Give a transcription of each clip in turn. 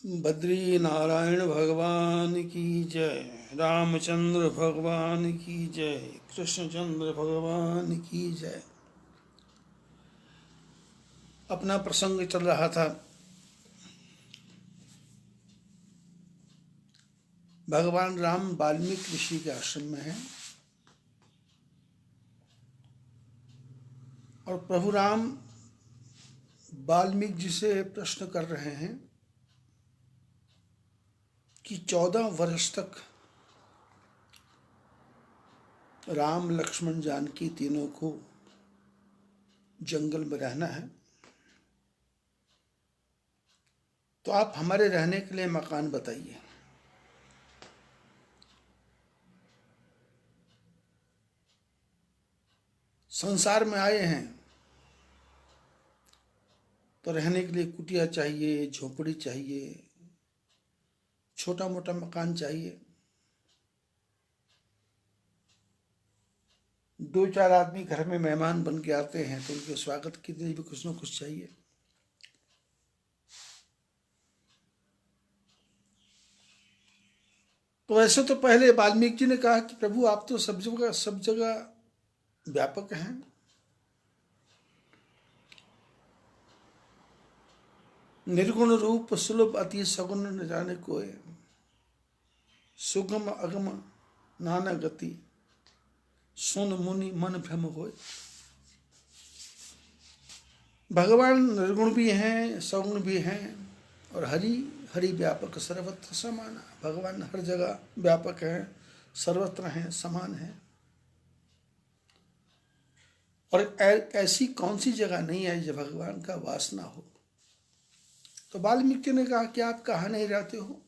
बद्री नारायण भगवान की जय, रामचंद्र भगवान की जय, कृष्णचंद्र भगवान की जय। अपना प्रसंग चल रहा था। भगवान राम वाल्मीकि ऋषि के आश्रम में हैं और प्रभु राम वाल्मीकि जी से प्रश्न कर रहे हैं कि 14 वर्ष तक राम लक्ष्मण जानकी तीनों को जंगल में रहना है, तो आप हमारे रहने के लिए मकान बताइए। संसार में आए हैं तो रहने के लिए कुटिया चाहिए, झोपड़ी चाहिए, छोटा मोटा मकान चाहिए। 2-4 आदमी घर में मेहमान बन के आते हैं तो उनके स्वागत के लिए भी कुछ न कुछ चाहिए। तो ऐसे तो पहले वाल्मीकि जी ने कहा कि प्रभु आप तो सब जगह व्यापक हैं, निर्गुण रूप सुलभ अति सगुण न जाने कोय, सुगम अगम नाना गति, सुन मुनि मन भ्रम होय। भगवान निर्गुण भी हैं, सगुण भी हैं और हरि व्यापक सर्वत्र समान। भगवान हर जगह व्यापक हैं, सर्वत्र हैं, समान हैं। और ऐसी कौन सी जगह नहीं है जो भगवान का वास ना हो। तो वाल्मीकि ने कहा कि आप कहाँ नहीं रहते हो।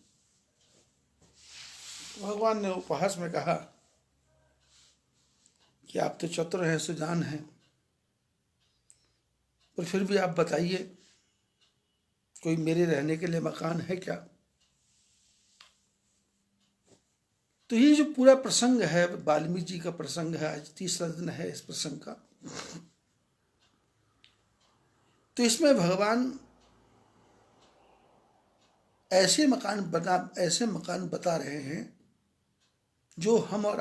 तो भगवान ने उपहास में कहा कि आप तो चतुर हैं, सुजान हैं, और फिर भी आप बताइए कोई मेरे रहने के लिए मकान है क्या। तो ये जो पूरा प्रसंग है वाल्मीकि जी का प्रसंग है, आज 30वां दिन है इस प्रसंग का। तो इसमें भगवान ऐसे मकान बता रहे हैं जो हम और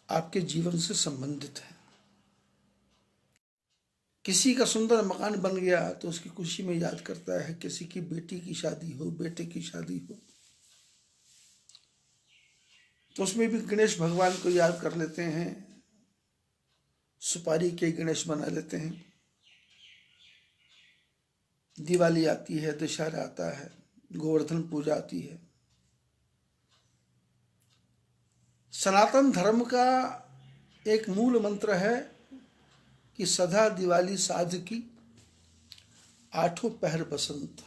आपके जीवन से संबंधित है। किसी का सुंदर मकान बन गया तो उसकी खुशी में याद करता है, किसी की बेटी की शादी हो, बेटे की शादी हो, तो उसमें भी गणेश भगवान को याद कर लेते हैं, सुपारी के गणेश बना लेते हैं। दिवाली आती है, दशहरा आता है, गोवर्धन पूजा आती है। सनातन धर्म का एक मूल मंत्र है कि सदा दिवाली साध की, आठों पहर बसंत।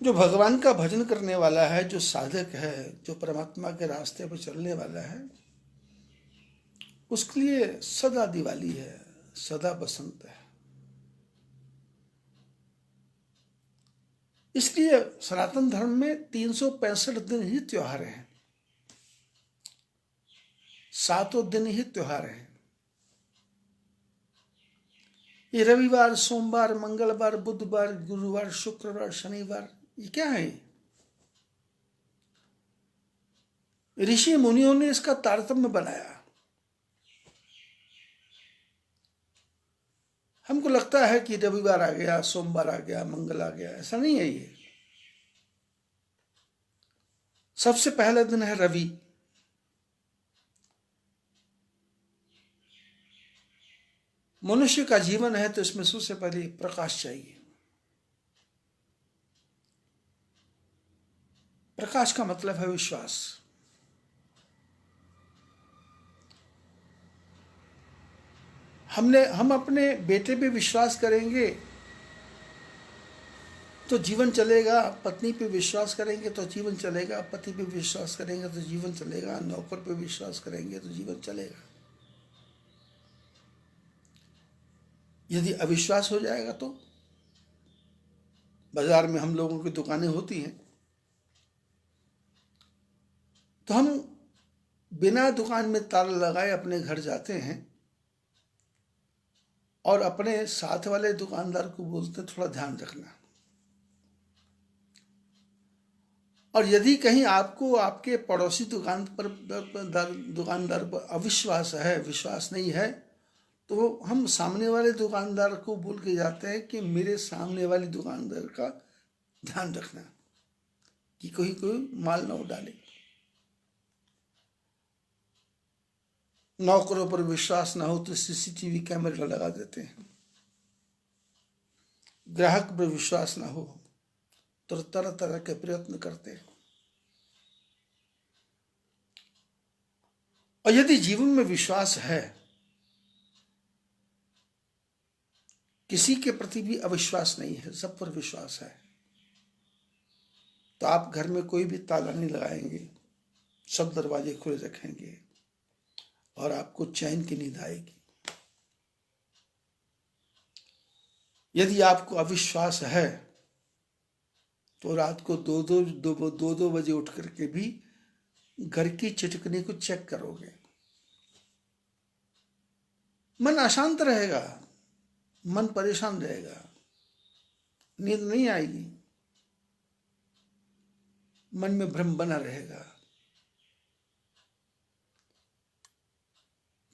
जो भगवान का भजन करने वाला है, जो साधक है, जो परमात्मा के रास्ते पर चलने वाला है, उसके लिए सदा दिवाली है, सदा बसंत है। इसलिए सनातन धर्म में 365 दिन ही त्योहार हैं, 7 दिन ही त्योहार हैं। ये रविवार, सोमवार, मंगलवार, बुधवार, गुरुवार, शुक्रवार, शनिवार, ये क्या है? ऋषि मुनियों ने इसका तारतम्य बनाया। हमको लगता है कि रविवार आ गया, सोमवार आ गया, मंगल आ गया, ऐसा नहीं है। ये सबसे पहला दिन है रवि। मनुष्य का जीवन है तो इसमें सबसे पहले प्रकाश चाहिए। प्रकाश का मतलब है विश्वास। हम अपने बेटे पे विश्वास करेंगे तो जीवन चलेगा, पत्नी पे विश्वास करेंगे तो जीवन चलेगा, पति पे विश्वास करेंगे तो जीवन चलेगा, नौकर पे विश्वास करेंगे तो जीवन चलेगा। यदि अविश्वास हो जाएगा तो बाजार में हम लोगों की दुकानें होती हैं तो हम बिना दुकान में ताला लगाए अपने घर जाते हैं और अपने साथ वाले दुकानदार को बोलते थोड़ा ध्यान रखना। और यदि कहीं आपको आपके पड़ोसी दुकानदार पर अविश्वास है, विश्वास नहीं है, तो हम सामने वाले दुकानदार को बोल के जाते हैं कि मेरे सामने वाले दुकानदार का ध्यान रखना कि कोई माल ना डाले। नौकरों पर विश्वास ना हो तो सीसीटीवी कैमरा लगा देते हैं। ग्राहक पर विश्वास ना हो तो तरह तरह के प्रयत्न करते हैं। और यदि जीवन में विश्वास है, किसी के प्रति भी अविश्वास नहीं है, सब पर विश्वास है, तो आप घर में कोई भी ताला नहीं लगाएंगे, सब दरवाजे खुले रखेंगे और आपको चैन की नींद आएगी। यदि आपको अविश्वास है तो रात को दो बजे उठ करके भी घर की चिटकनी को चेक करोगे। मन अशांत रहेगा, मन परेशान रहेगा, नींद नहीं आएगी, मन में भ्रम बना रहेगा।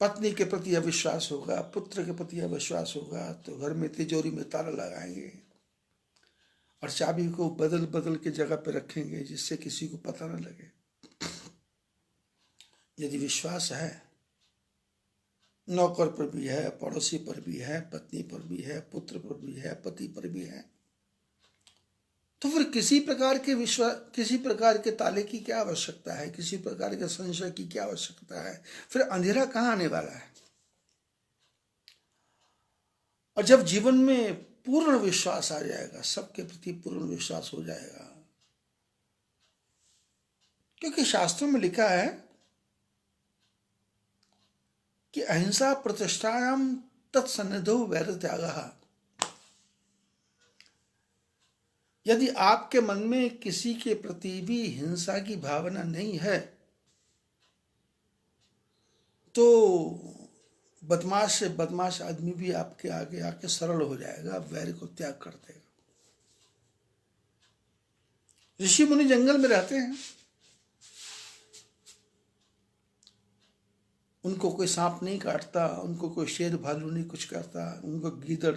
पत्नी के प्रति अविश्वास होगा, पुत्र के प्रति अविश्वास होगा, तो घर में तिजोरी में ताला लगाएंगे और चाबी को बदल बदल के जगह पे रखेंगे जिससे किसी को पता न लगे। यदि विश्वास है, नौकर पर भी है, पड़ोसी पर भी है, पत्नी पर भी है, पुत्र पर भी है, पति पर भी है, तो फिर किसी प्रकार के ताले की क्या आवश्यकता है, किसी प्रकार के संशय की क्या आवश्यकता है? फिर अंधेरा कहाँ आने वाला है? और जब जीवन में पूर्ण विश्वास आ जाएगा, सबके प्रति पूर्ण विश्वास हो जाएगा, क्योंकि शास्त्रों में लिखा है कि अहिंसा प्रतिष्ठायाम तत्सन्निधो वैरत्यागः। यदि आपके मन में किसी के प्रति भी हिंसा की भावना नहीं है तो बदमाश से बदमाश आदमी भी आपके आगे आके सरल हो जाएगा, वैर को त्याग कर देगा। ऋषि मुनि जंगल में रहते हैं, उनको कोई सांप नहीं काटता, उनको कोई शेर भालू नहीं कुछ करता, उनको गीदड़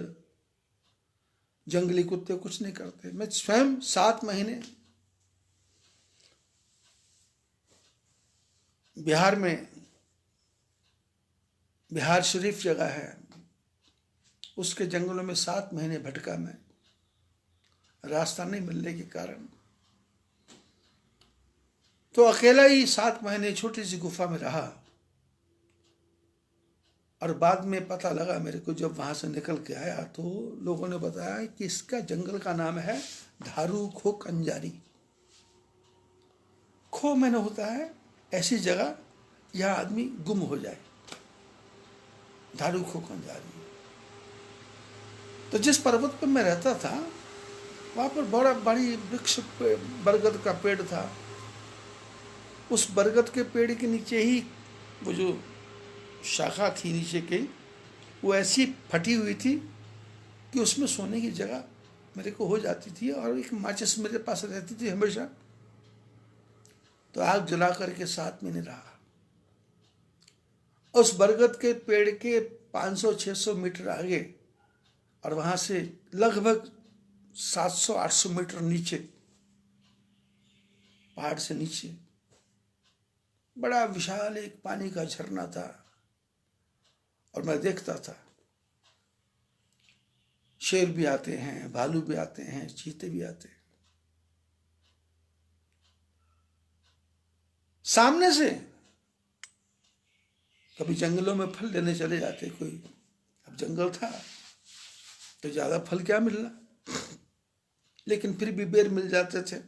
जंगली कुत्ते कुछ नहीं करते। मैं स्वयं 7 महीने बिहार में, बिहार शरीफ जगह है, उसके जंगलों में 7 महीने भटका मैं, रास्ता नहीं मिलने के कारण। तो अकेला ही 7 महीने छोटी सी गुफा में रहा और बाद में पता लगा मेरे को, जब वहां से निकल के आया तो लोगों ने बताया कि इसका जंगल का नाम है धारू खो कंजारी। खो मैंने होता है ऐसी जगह जहां आदमी गुम हो जाए, धारू खो कंजारी। तो जिस पर्वत पर मैं रहता था वहां पर बड़ी वृक्ष बरगद का पेड़ था। उस बरगद के पेड़ के नीचे ही वो जो शाखा थी नीचे की, वो ऐसी फटी हुई थी कि उसमें सोने की जगह मेरे को हो जाती थी। और एक माचिस मेरे पास रहती थी हमेशा, तो आग जला करके 7 महीने रहा। उस बरगद के पेड़ के 500-600 मीटर आगे और वहां से लगभग 700-800 मीटर नीचे, पहाड़ से नीचे बड़ा विशाल एक पानी का झरना था। और मैं देखता था शेर भी आते हैं, भालू भी आते हैं, चीते भी आते हैं। सामने से कभी जंगलों में फल लेने चले जाते कोई, अब जंगल था तो ज्यादा फल क्या मिलना, लेकिन फिर भी बेर मिल जाते थे।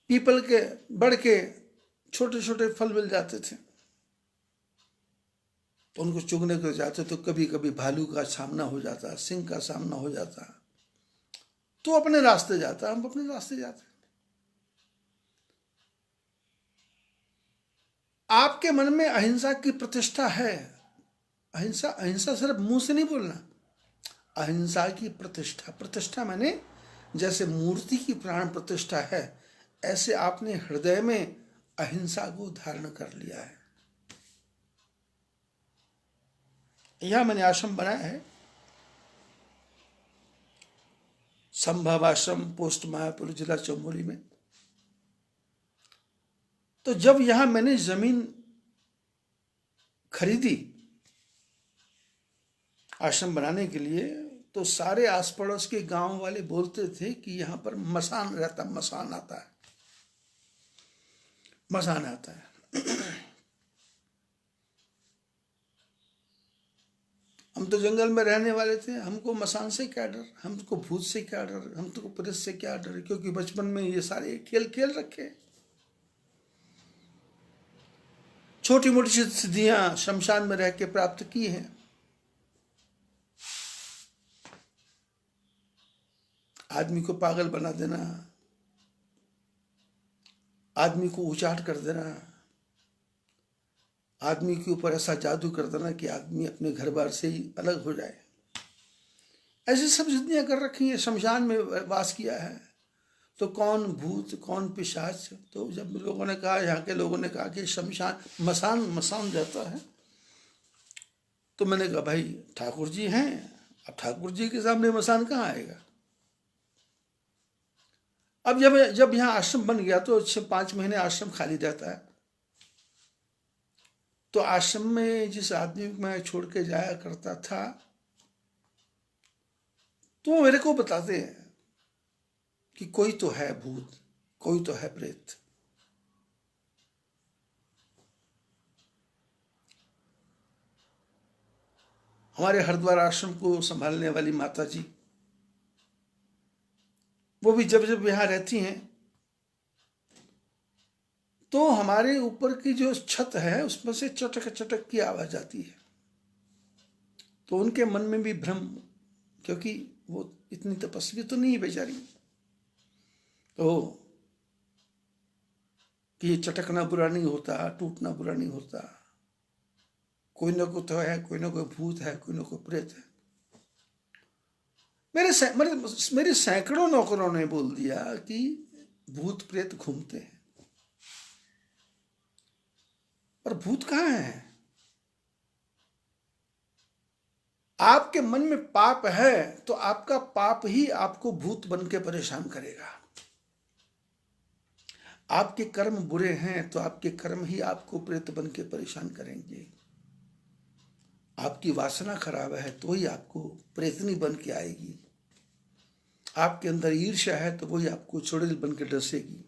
पीपल के बड़ के छोटे छोटे फल मिल जाते थे, तो उनको चुगने को जाते तो कभी कभी भालू का सामना हो जाता, सिंह का सामना हो जाता, तो अपने रास्ते जाता, हम अपने रास्ते जाते। आपके मन में अहिंसा की प्रतिष्ठा है अहिंसा, अहिंसा सिर्फ मुंह से नहीं बोलना, अहिंसा की प्रतिष्ठा। प्रतिष्ठा माने जैसे मूर्ति की प्राण प्रतिष्ठा है, ऐसे आपने हृदय में अहिंसा को धारण कर लिया है। यह मैंने आश्रम बनाया है, संभव आश्रम, पोस्ट मायापुर, जिला चमोली में। तो जब यहां मैंने जमीन खरीदी आश्रम बनाने के लिए, तो सारे आस पड़ोस के गांव वाले बोलते थे कि यहां पर मसान रहता, मसान आता है, मसान आता है। हम तो जंगल में रहने वाले थे, हमको मसान से क्या डर, हमको भूत से क्या डर, हमको प्रेत से क्या डर, क्योंकि बचपन में ये सारे खेल खेल रखे। छोटी मोटी सिद्धियां शमशान में रह के प्राप्त की हैं। आदमी को पागल बना देना, आदमी को उचाट कर देना, आदमी के ऊपर ऐसा जादू कर देना कि आदमी अपने घर बार से ही अलग हो जाए, ऐसी सब सिद्धियां कर रखी हैं। शमशान में वास किया है, तो कौन भूत कौन पिशाच। तो जब लोगों ने कहा, यहाँ के लोगों ने कहा कि शमशान मसान मसान जाता है, तो मैंने कहा भाई ठाकुर जी हैं, अब ठाकुर जी के सामने मसान कहाँ आएगा। अब जब यहाँ आश्रम बन गया तो 5 महीने आश्रम खाली रहता है। तो आश्रम में जिस आदमी को मैं छोड़ के जाया करता था, तो मेरे को बताते हैं कि कोई तो है भूत, कोई तो है प्रेत। हमारे हरिद्वार आश्रम को संभालने वाली माता जी, वो भी जब जब यहाँ रहती हैं, तो हमारे ऊपर की जो छत है उसमें से चटक चटक की आवाज आती है। तो उनके मन में भी भ्रम, क्योंकि वो इतनी तपस्वी तो नहीं है बेचारी, तो कि ये चटकना बुरा नहीं होता, टूटना बुरा नहीं होता, कोई ना कोई तो है, कोई ना कोई भूत है, कोई ना कोई प्रेत है। मेरे सैकड़ों नौकरों ने बोल दिया कि भूत प्रेत घूमते हैं, पर भूत कहाँ है। आपके मन में पाप है तो आपका पाप ही आपको भूत बन के परेशान करेगा। आपके कर्म बुरे हैं तो आपके कर्म ही आपको प्रेत बन के परेशान करेंगे। आपकी वासना खराब है तो ही आपको प्रेतनी बन के आएगी। आपके अंदर ईर्ष्या है तो वही आपको चुड़ैल बन के डसेगी।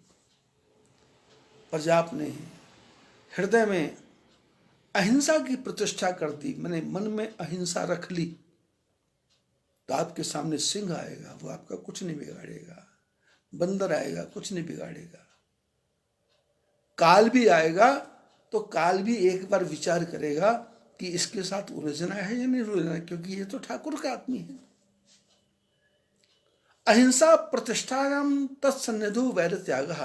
पर जब आपने हृदय में अहिंसा की प्रतिष्ठा कर दी, मैंने मन में अहिंसा रख ली, तो आपके सामने सिंह आएगा, वो आपका कुछ नहीं बिगाड़ेगा। बंदर आएगा, कुछ नहीं बिगाड़ेगा। काल भी आएगा तो काल भी एक बार विचार करेगा कि इसके साथ उलझना है या नहीं उलझना, क्योंकि ये तो ठाकुर का आदमी है। अहिंसा प्रतिष्ठायाम तत्सन्निधो वैर त्यागः।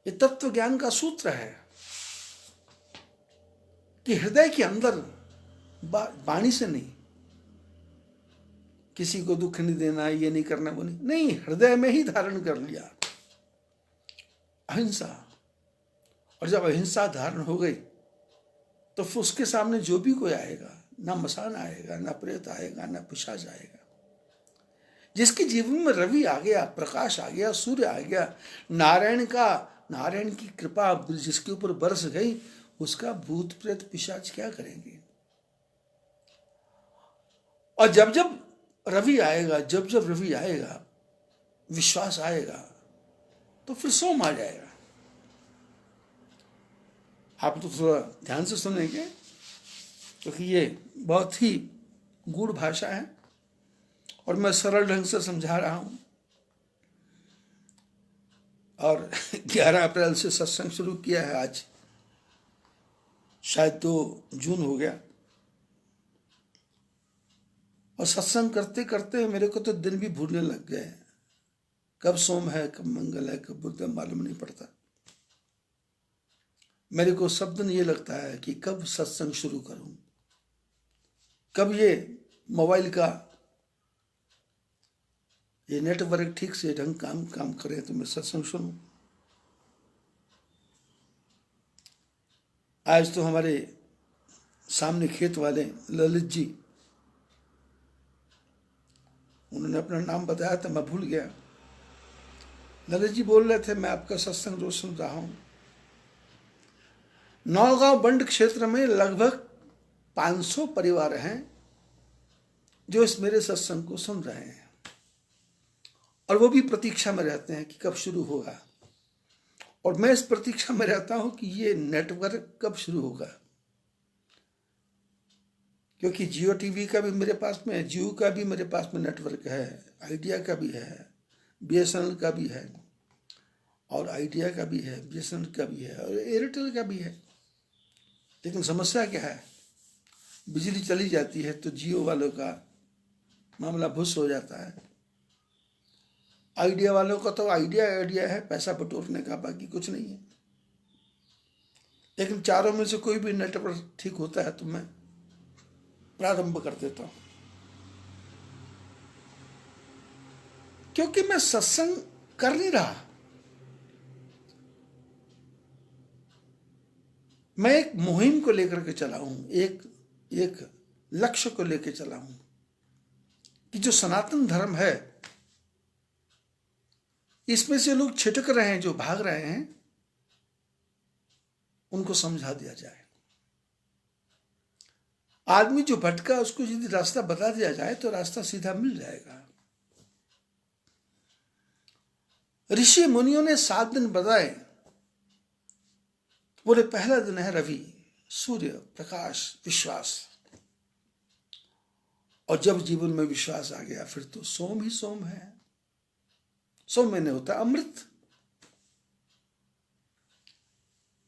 ये तत्व ज्ञान का सूत्र है कि हृदय के अंदर वाणी से नहीं, किसी को दुख नहीं देना, ये नहीं करना, वो नहीं, हृदय में ही धारण कर लिया अहिंसा। और जब अहिंसा धारण हो गई तो फिर उसके सामने जो भी कोई आएगा, ना मसान आएगा, ना प्रेत आएगा, ना पिशाच आएगा। जिसके जीवन में रवि आ गया, प्रकाश आ गया, सूर्य आ गया, नारायण की कृपा जिसके ऊपर बरस गई, उसका भूत प्रेत पिशाच क्या करेंगे। और जब जब रवि आएगा, जब जब रवि आएगा, विश्वास आएगा, तो फिर सोम आ जाएगा। आप तो थोड़ा ध्यान से सुनेंगे क्योंकि ये बहुत ही गूढ़ भाषा है और मैं सरल ढंग से समझा रहा हूं। और 11 अप्रैल से सत्संग शुरू किया है, आज शायद 2 जून हो गया। और सत्संग करते करते मेरे को तो दिन भी भूलने लग गए, कब सोम है, कब मंगल है, कब बुध है, मालूम नहीं पड़ता। मेरे को सब दिन ये लगता है कि कब सत्संग शुरू करूं, कब ये मोबाइल का ये नेटवर्क ठीक से ढंग काम करे तो मैं सत्संग सुनूं। आज तो हमारे सामने खेत वाले ललित जी, उन्होंने अपना नाम बताया था, मैं भूल गया। ललित जी बोल रहे थे मैं आपका सत्संग रोज सुन रहा हूं। नौगांव बंड क्षेत्र में लगभग 500 परिवार हैं जो इस मेरे सत्संग को सुन रहे हैं, और वो भी प्रतीक्षा में रहते हैं कि कब शुरू होगा। और मैं इस प्रतीक्षा में रहता हूं कि ये नेटवर्क कब शुरू होगा, क्योंकि जियो टीवी का भी मेरे पास में है, जियो का भी मेरे पास में नेटवर्क है, आइडिया का भी है, बीएसएनएल का भी है, और आइडिया का भी है, बीएसएनएल का भी है, और एयरटेल का भी है। लेकिन समस्या क्या है, बिजली चली जाती है तो जियो वालों का मामला भुस हो जाता है। आइडिया वालों का तो आइडिया है, पैसा बटोरने का, बाकी कुछ नहीं है। लेकिन चारों में से कोई भी नेटवर्क ठीक होता है तो मैं प्रारंभ कर देता हूं, क्योंकि मैं सत्संग कर नहीं रहा, मैं एक मुहिम को लेकर के चला हूं, एक लक्ष्य को लेकर चला हूं कि जो सनातन धर्म है इसमें से लोग छिटक रहे हैं, जो भाग रहे हैं, उनको समझा दिया जाए। आदमी जो भटका उसको यदि रास्ता बता दिया जाए तो रास्ता सीधा मिल जाएगा। ऋषि मुनियों ने 7 दिन बताए, बोले पहला दिन है रवि, सूर्य, प्रकाश, विश्वास, और जब जीवन में विश्वास आ गया फिर तो सोम ही सोम है। सोम मैंने होता है अमृत,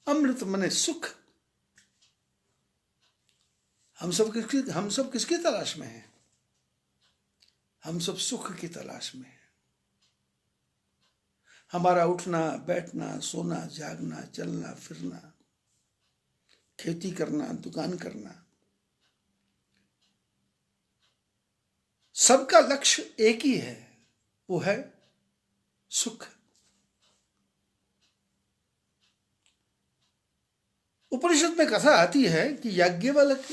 अमृत माने सुख। हम सब किसकी तलाश में हैं? हम सब सुख की तलाश में हैं। हमारा उठना बैठना, सोना जागना, चलना फिरना, खेती करना, दुकान करना, सबका लक्ष्य एक ही है, वो है सुख। उपनिषद में कथा आती है कि याज्ञवल्क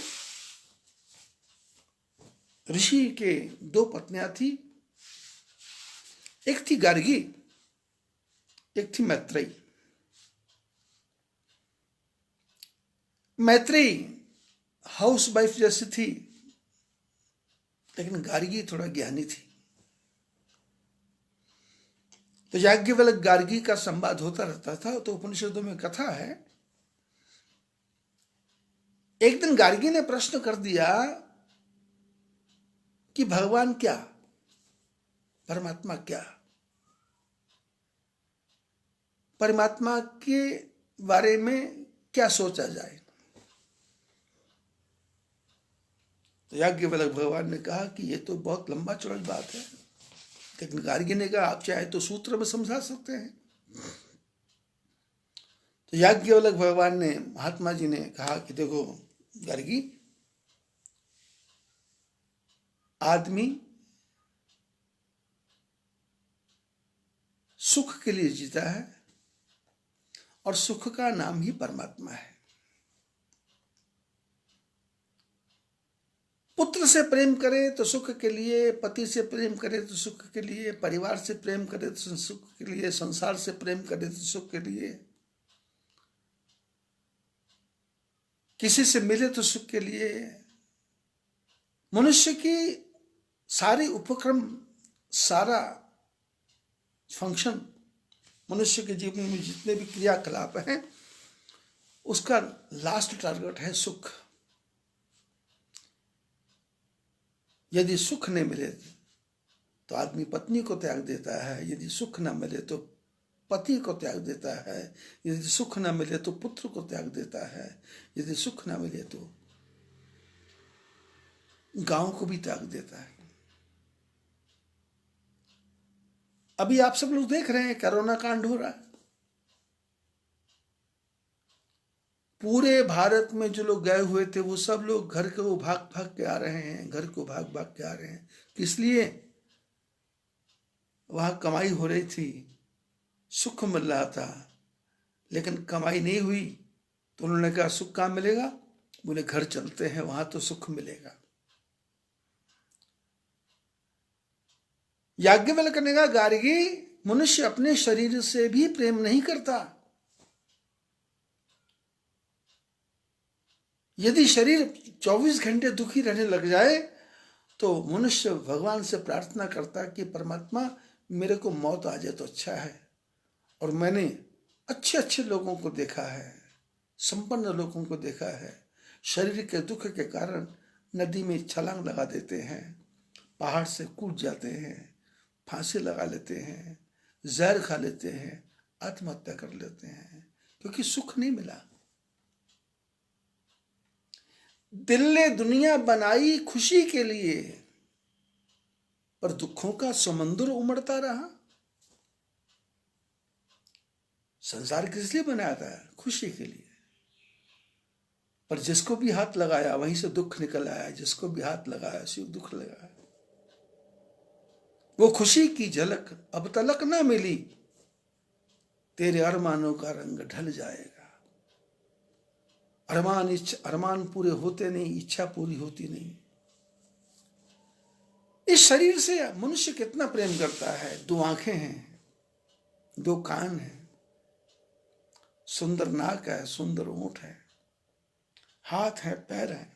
ऋषि के 2 पत्नियां थी, एक थी गार्गी, एक थी मैत्रेयी। मैत्रेयी हाउस वाइफ जैसी थी, लेकिन गार्गी थोड़ा ज्ञानी थी। तो याज्ञवल्क गार्गी का संवाद होता रहता था। तो उपनिषदों में कथा है, एक दिन गार्गी ने प्रश्न कर दिया कि भगवान क्या, परमात्मा क्या, परमात्मा के बारे में क्या सोचा जाए। तो याज्ञवल्क भगवान ने कहा कि ये तो बहुत लंबा चौड़ा बात है, लेकिन गार्गी ने कहा आप चाहे तो सूत्र में समझा सकते हैं। तो याज्ञवल्क भगवान ने, महात्मा जी ने कहा कि देखो गार्गी, आदमी सुख के लिए जीता है और सुख का नाम ही परमात्मा है। पुत्र से प्रेम करे तो सुख के लिए, पति से प्रेम करे तो सुख के लिए, परिवार से प्रेम करे तो सुख के लिए, संसार से प्रेम करे तो सुख के लिए, किसी से मिले तो सुख के लिए। मनुष्य की सारी उपक्रम, सारा फंक्शन, मनुष्य के जीवन में जितने भी क्रियाकलाप हैं, उसका लास्ट टारगेट है सुख। यदि सुख नहीं मिले तो आदमी पत्नी को त्याग देता है, यदि सुख न मिले तो पति को त्याग देता है, यदि सुख न मिले तो पुत्र को त्याग देता है, यदि सुख न मिले तो गांव को भी त्याग देता है। अभी आप सब लोग देख रहे हैं कोरोना कांड हो रहा है। पूरे भारत में जो लोग गए हुए थे वो सब लोग घर को भाग भाग के आ रहे हैं, घर को भाग भाग के आ रहे हैं। किस लिए? वहां कमाई हो रही थी, सुख मिल रहा था, लेकिन कमाई नहीं हुई तो उन्होंने कहा सुख कहाँ मिलेगा? बोले घर चलते हैं, वहां तो सुख मिलेगा। याज्ञवल्क्य ने कहा गार्गी, मनुष्य अपने शरीर से भी प्रेम नहीं करता। यदि शरीर 24 घंटे दुखी रहने लग जाए तो मनुष्य भगवान से प्रार्थना करता कि परमात्मा मेरे को मौत आ जाए तो अच्छा है। और मैंने अच्छे अच्छे लोगों को देखा है, संपन्न लोगों को देखा है, शरीर के दुख के कारण नदी में छलांग लगा देते हैं, पहाड़ से कूद जाते हैं, फांसी लगा लेते हैं, जहर खा लेते हैं, आत्महत्या कर लेते हैं, क्योंकि सुख नहीं मिला। दिल ने दुनिया बनाई खुशी के लिए, पर दुखों का समुद्र उमड़ता रहा। संसार किस लिए बनाया था? खुशी के लिए। पर जिसको भी हाथ लगाया वहीं से दुख निकल आया, जिसको भी हाथ लगाया उसी दुख लगाया। वो खुशी की झलक अब तलक ना मिली, तेरे अरमानों का रंग ढल जाएगा। अरमान पूरे होते नहीं, इच्छा पूरी होती नहीं। इस शरीर से मनुष्य कितना प्रेम करता है। 2 आंखें हैं, 2 कान हैं, सुंदर नाक है, सुंदर ओंठ है, हाथ है, पैर है।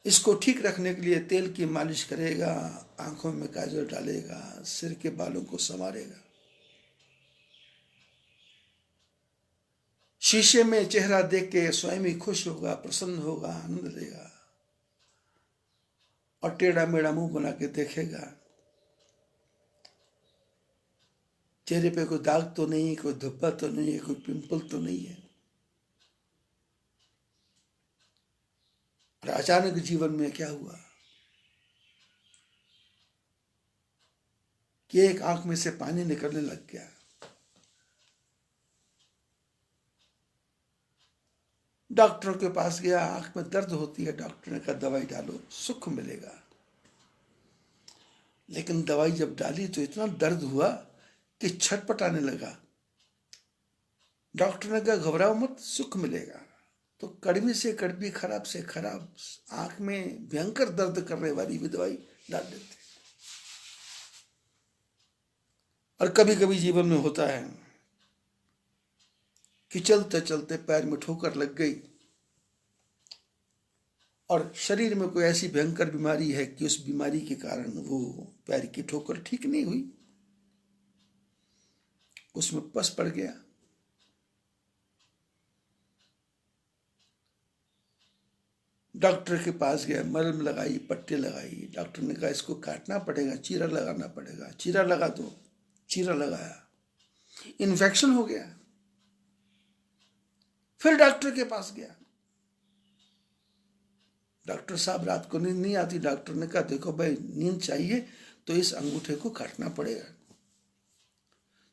इसको ठीक रखने के लिए तेल की मालिश करेगा, आंखों में काजल डालेगा, सिर के बालों को संवारेगा, शीशे में चेहरा देख के स्वयं ही खुश होगा, प्रसन्न होगा, आनंद लेगा, और टेढ़ा मेढ़ा मुंह बना के देखेगा। चेहरे पे कोई दाग तो नहीं, कोई धब्बा तो नहीं है, कोई पिंपल तो नहीं है। और अचानक जीवन में क्या हुआ कि एक आंख में से पानी निकलने लग गया। डॉक्टर के पास गया, आंख में दर्द होती है, डॉक्टर ने कहा दवाई डालो, सुख मिलेगा। लेकिन दवाई जब डाली तो इतना दर्द हुआ कि छटपटाने लगा। डॉक्टर ने कहा घबराओ मत, सुख मिलेगा। तो कड़वी से कड़वी, खराब से खराब, आंख में भयंकर दर्द करने वाली भी दवाई डाल देते। और कभी कभी जीवन में होता है कि चलते चलते पैर में ठोकर लग गई और शरीर में कोई ऐसी भयंकर बीमारी है कि उस बीमारी के कारण वो पैर की ठोकर ठीक नहीं हुई, उसमें पस पड़ गया। डॉक्टर के पास गया, मलहम लगाई, पट्टी लगाई। डॉक्टर ने कहा इसको काटना पड़ेगा, चीरा लगाना पड़ेगा। चीरा लगा दो। चीरा लगाया, इन्फेक्शन हो गया। फिर डॉक्टर के पास गया। डॉक्टर साहब रात को नींद नहीं आती। डॉक्टर ने कहा देखो भाई, नींद चाहिए तो इस अंगूठे को काटना पड़ेगा।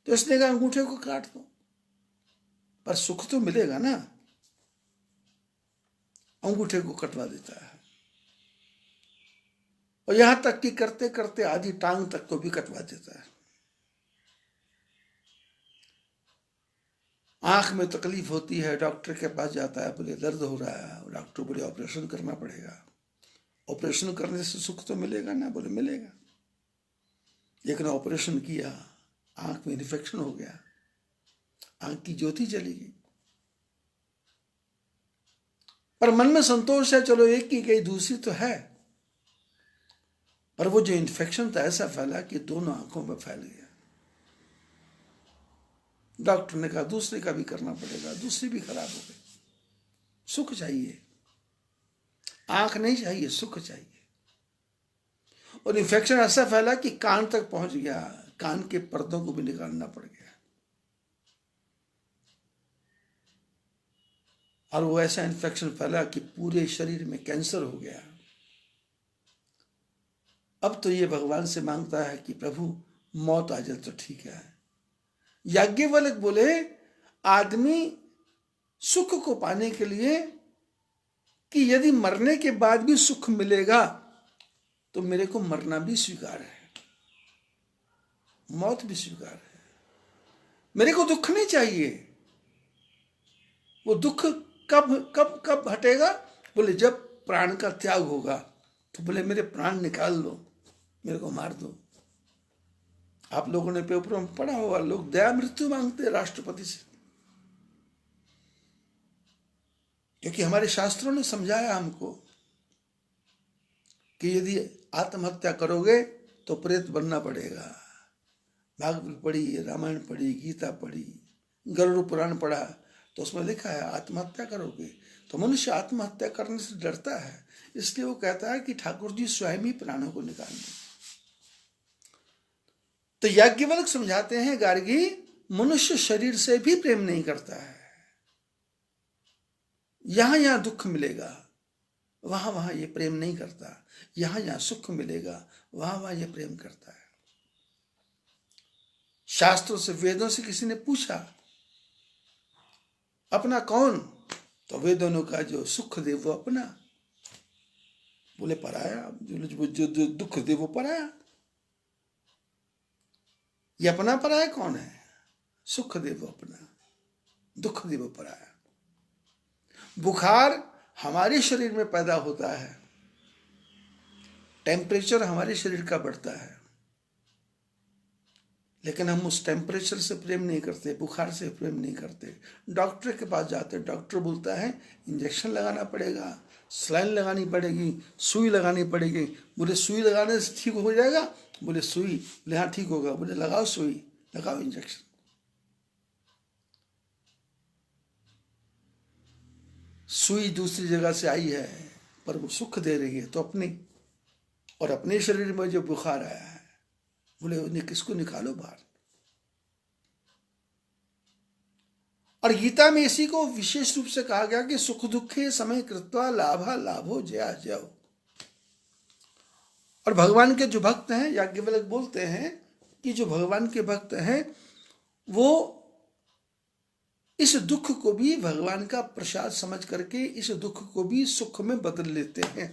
तो इसने कहा अंगूठे को काट दो, पर सुख तो मिलेगा ना। अंगूठे को कटवा देता है, और यहां तक कि करते करते आधी टांग तक को भी कटवा देता है। आंख में तकलीफ होती है, डॉक्टर के पास जाता है, बोले दर्द हो रहा है। डॉक्टर बोले ऑपरेशन करना पड़ेगा। ऑपरेशन करने से सुख तो मिलेगा ना? बोले मिलेगा। लेकिन ऑपरेशन किया, आंख में इन्फेक्शन हो गया, आंख की ज्योति चली गई। पर मन में संतोष है, चलो एक की गई, दूसरी तो है। पर वो जो इन्फेक्शन था ऐसा फैला कि दोनों आंखों में फैल गया। डॉक्टर ने कहा दूसरे का भी करना पड़ेगा, दूसरी भी खराब हो गई। सुख चाहिए, आंख नहीं चाहिए, सुख चाहिए। और इन्फेक्शन ऐसा फैला कि कान तक पहुंच गया, कान के पर्दों को भी निकालना पड़ गया। और वो ऐसा इन्फेक्शन फैला कि पूरे शरीर में कैंसर हो गया। अब तो ये भगवान से मांगता है कि प्रभु मौत आ जाए तो ठीक है। याज्ञवल्क्य बोले आदमी सुख को पाने के लिए कि यदि मरने के बाद भी सुख मिलेगा तो मेरे को मरना भी स्वीकार है, मौत भी स्वीकार है। मेरे को दुख नहीं चाहिए। वो दुख कब कब कब हटेगा? बोले जब प्राण का त्याग होगा। तो बोले मेरे प्राण निकाल लो, मेरे को मार दो। आप लोगों ने पेपर में पढ़ा होगा, लोग दया मृत्यु मांगते हैं राष्ट्रपति से, क्योंकि हमारे शास्त्रों ने समझाया हमको कि यदि आत्महत्या करोगे तो प्रेत बनना पड़ेगा। भागवत पढ़ी, रामायण पढ़ी, गीता पढ़ी, गरुड़ पुराण पढ़ा, तो उसमें लिखा है आत्महत्या करोगे। तो मनुष्य आत्महत्या करने से डरता है, इसलिए वो कहता है कि ठाकुर जी स्वयं ही प्राणों को निकाल दें। तो याज्ञवल्क्य समझाते हैं गार्गी, मनुष्य शरीर से भी प्रेम नहीं करता है। यहां यहां दुख मिलेगा, वहां वहां ये प्रेम नहीं करता। यहां यहां सुख मिलेगा, वहां वहां ये प्रेम करता है। शास्त्रों से, वेदों से किसी ने पूछा अपना कौन? तो वेदों ने कहा जो सुख दे वो अपना। बोले पराया, जो दुख दे वो पराया। ये अपना पराया कौन है? सुख दे वो अपना, दुख दे वो पराया। बुखार हमारे शरीर में पैदा होता है, टेम्परेचर हमारे शरीर का बढ़ता है, लेकिन हम उस टेम्परेचर से प्रेम नहीं करते, बुखार से प्रेम नहीं करते। डॉक्टर के पास जाते, डॉक्टर बोलता है इंजेक्शन लगाना पड़ेगा, सलाइन लगानी पड़ेगी, सुई लगानी पड़ेगी। बोले सुई लगाने से ठीक हो जाएगा? बोले सुई, बोले हाँ ठीक होगा। बोले लगाओ सुई, लगाओ इंजेक्शन। सुई दूसरी जगह से आई है पर वो सुख दे रही है, तो अपनी और अपने शरीर में जो बुखार आया है, बोले उन्हें किसको निकालो बाहर। और गीता में इसी को विशेष रूप से कहा गया कि सुख दुखे समय कृत्वा लाभा लाभो जया जयो। और भगवान के जो भक्त हैं, याज्ञवल्क्य बोलते हैं कि जो भगवान के भक्त हैं वो इस दुख को भी भगवान का प्रसाद समझ करके इस दुख को भी सुख में बदल लेते हैं।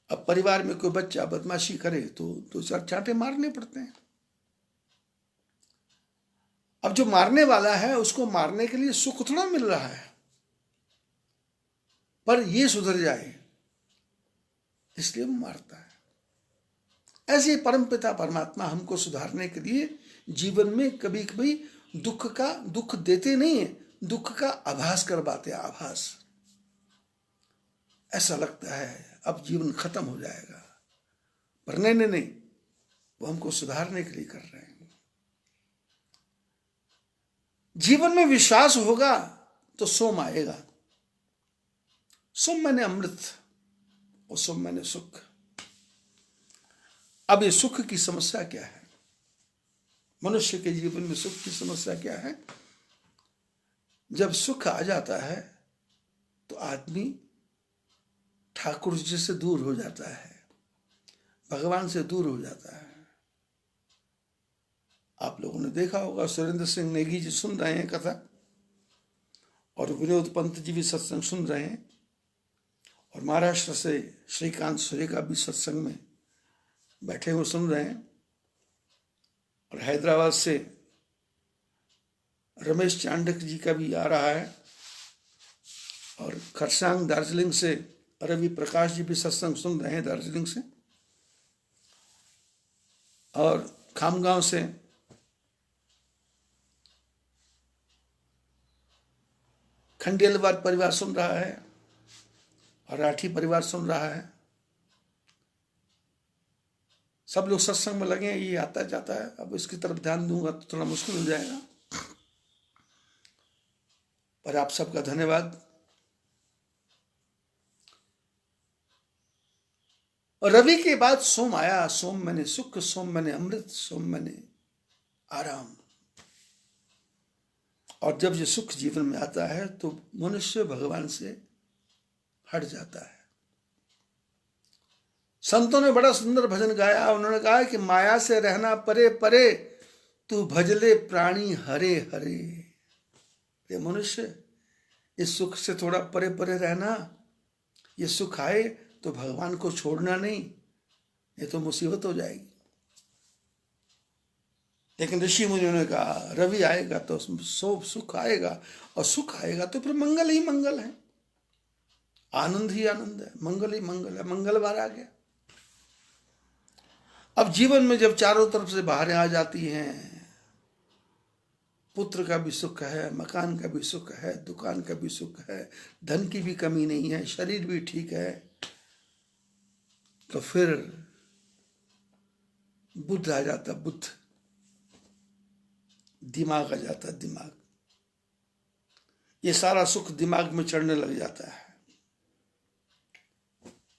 अब परिवार में कोई बच्चा बदमाशी करे तो दो चार चांटे मारने पड़ते हैं। अब जो मारने वाला है उसको मारने के लिए सुख थोड़ा मिल रहा है, पर ये सुधर जाए इसलिए वो मारता है। ऐसे परमपिता परमात्मा हमको सुधारने के लिए जीवन में कभी कभी दुख देते नहीं है, दुख का आभास करवाते हैं। आभास, ऐसा लगता है अब जीवन खत्म हो जाएगा, पर नहीं, वो हमको सुधारने के लिए कर रहे हैं। जीवन में विश्वास होगा तो सोम आएगा। सोम मैंने अमृत और सोम मैंने सुख। अब ये सुख की समस्या क्या है? मनुष्य के जीवन में सुख की समस्या क्या है? जब सुख आ जाता है तो आदमी ठाकुर जी से दूर हो जाता है, भगवान से दूर हो जाता है। आप लोगों ने देखा होगा, सुरेंद्र सिंह नेगी जी सुन रहे हैं कथा, और विनोद पंत जी भी सत्संग सुन रहे हैं, और महाराष्ट्र से श्रीकांत सूर्य का भी सत्संग में बैठे हुए सुन रहे हैं, और हैदराबाद से रमेश चांडक जी का भी आ रहा है, और खरसांग दार्जिलिंग से रवि प्रकाश जी भी सत्संग सुन रहे हैं दार्जिलिंग से, और खामगांव से खंडेलवाल परिवार सुन रहा है, और राठी परिवार सुन रहा है। सब लोग सत्संग में लगे हैं, ये आता जाता है। अब इसकी तरफ ध्यान दूंगा तो थोड़ा मुश्किल हो जाएगा, पर आप सबका धन्यवाद। और रवि के बाद सोम आया। सोम मैंने सुख, सोम मैंने अमृत, सोम मैंने आराम। और जब ये सुख जीवन में आता है तो मनुष्य भगवान से हट जाता है। संतों ने बड़ा सुंदर भजन गाया। उन्होंने कहा कि माया से रहना परे परे, तू भजले प्राणी हरे हरे। ये मनुष्य, इस सुख से थोड़ा परे परे रहना। ये सुख आए तो भगवान को छोड़ना नहीं, ये तो मुसीबत हो जाएगी। लेकिन ऋषि मुनियों ने कहा रवि आएगा तो सुख आएगा, और सुख आएगा तो फिर मंगल ही मंगल है, आनंद ही आनंद है, मंगल ही मंगल है। मंगलवार आ गया। अब जीवन में जब चारों तरफ से बाहरें आ जाती हैं, पुत्र का भी सुख है, मकान का भी सुख है, दुकान का भी सुख है, धन की भी कमी नहीं है, शरीर भी ठीक है, तो फिर बुद्ध आ जाता, बुद्ध, दिमाग आ जाता, दिमाग। ये सारा सुख दिमाग में चढ़ने लग जाता है।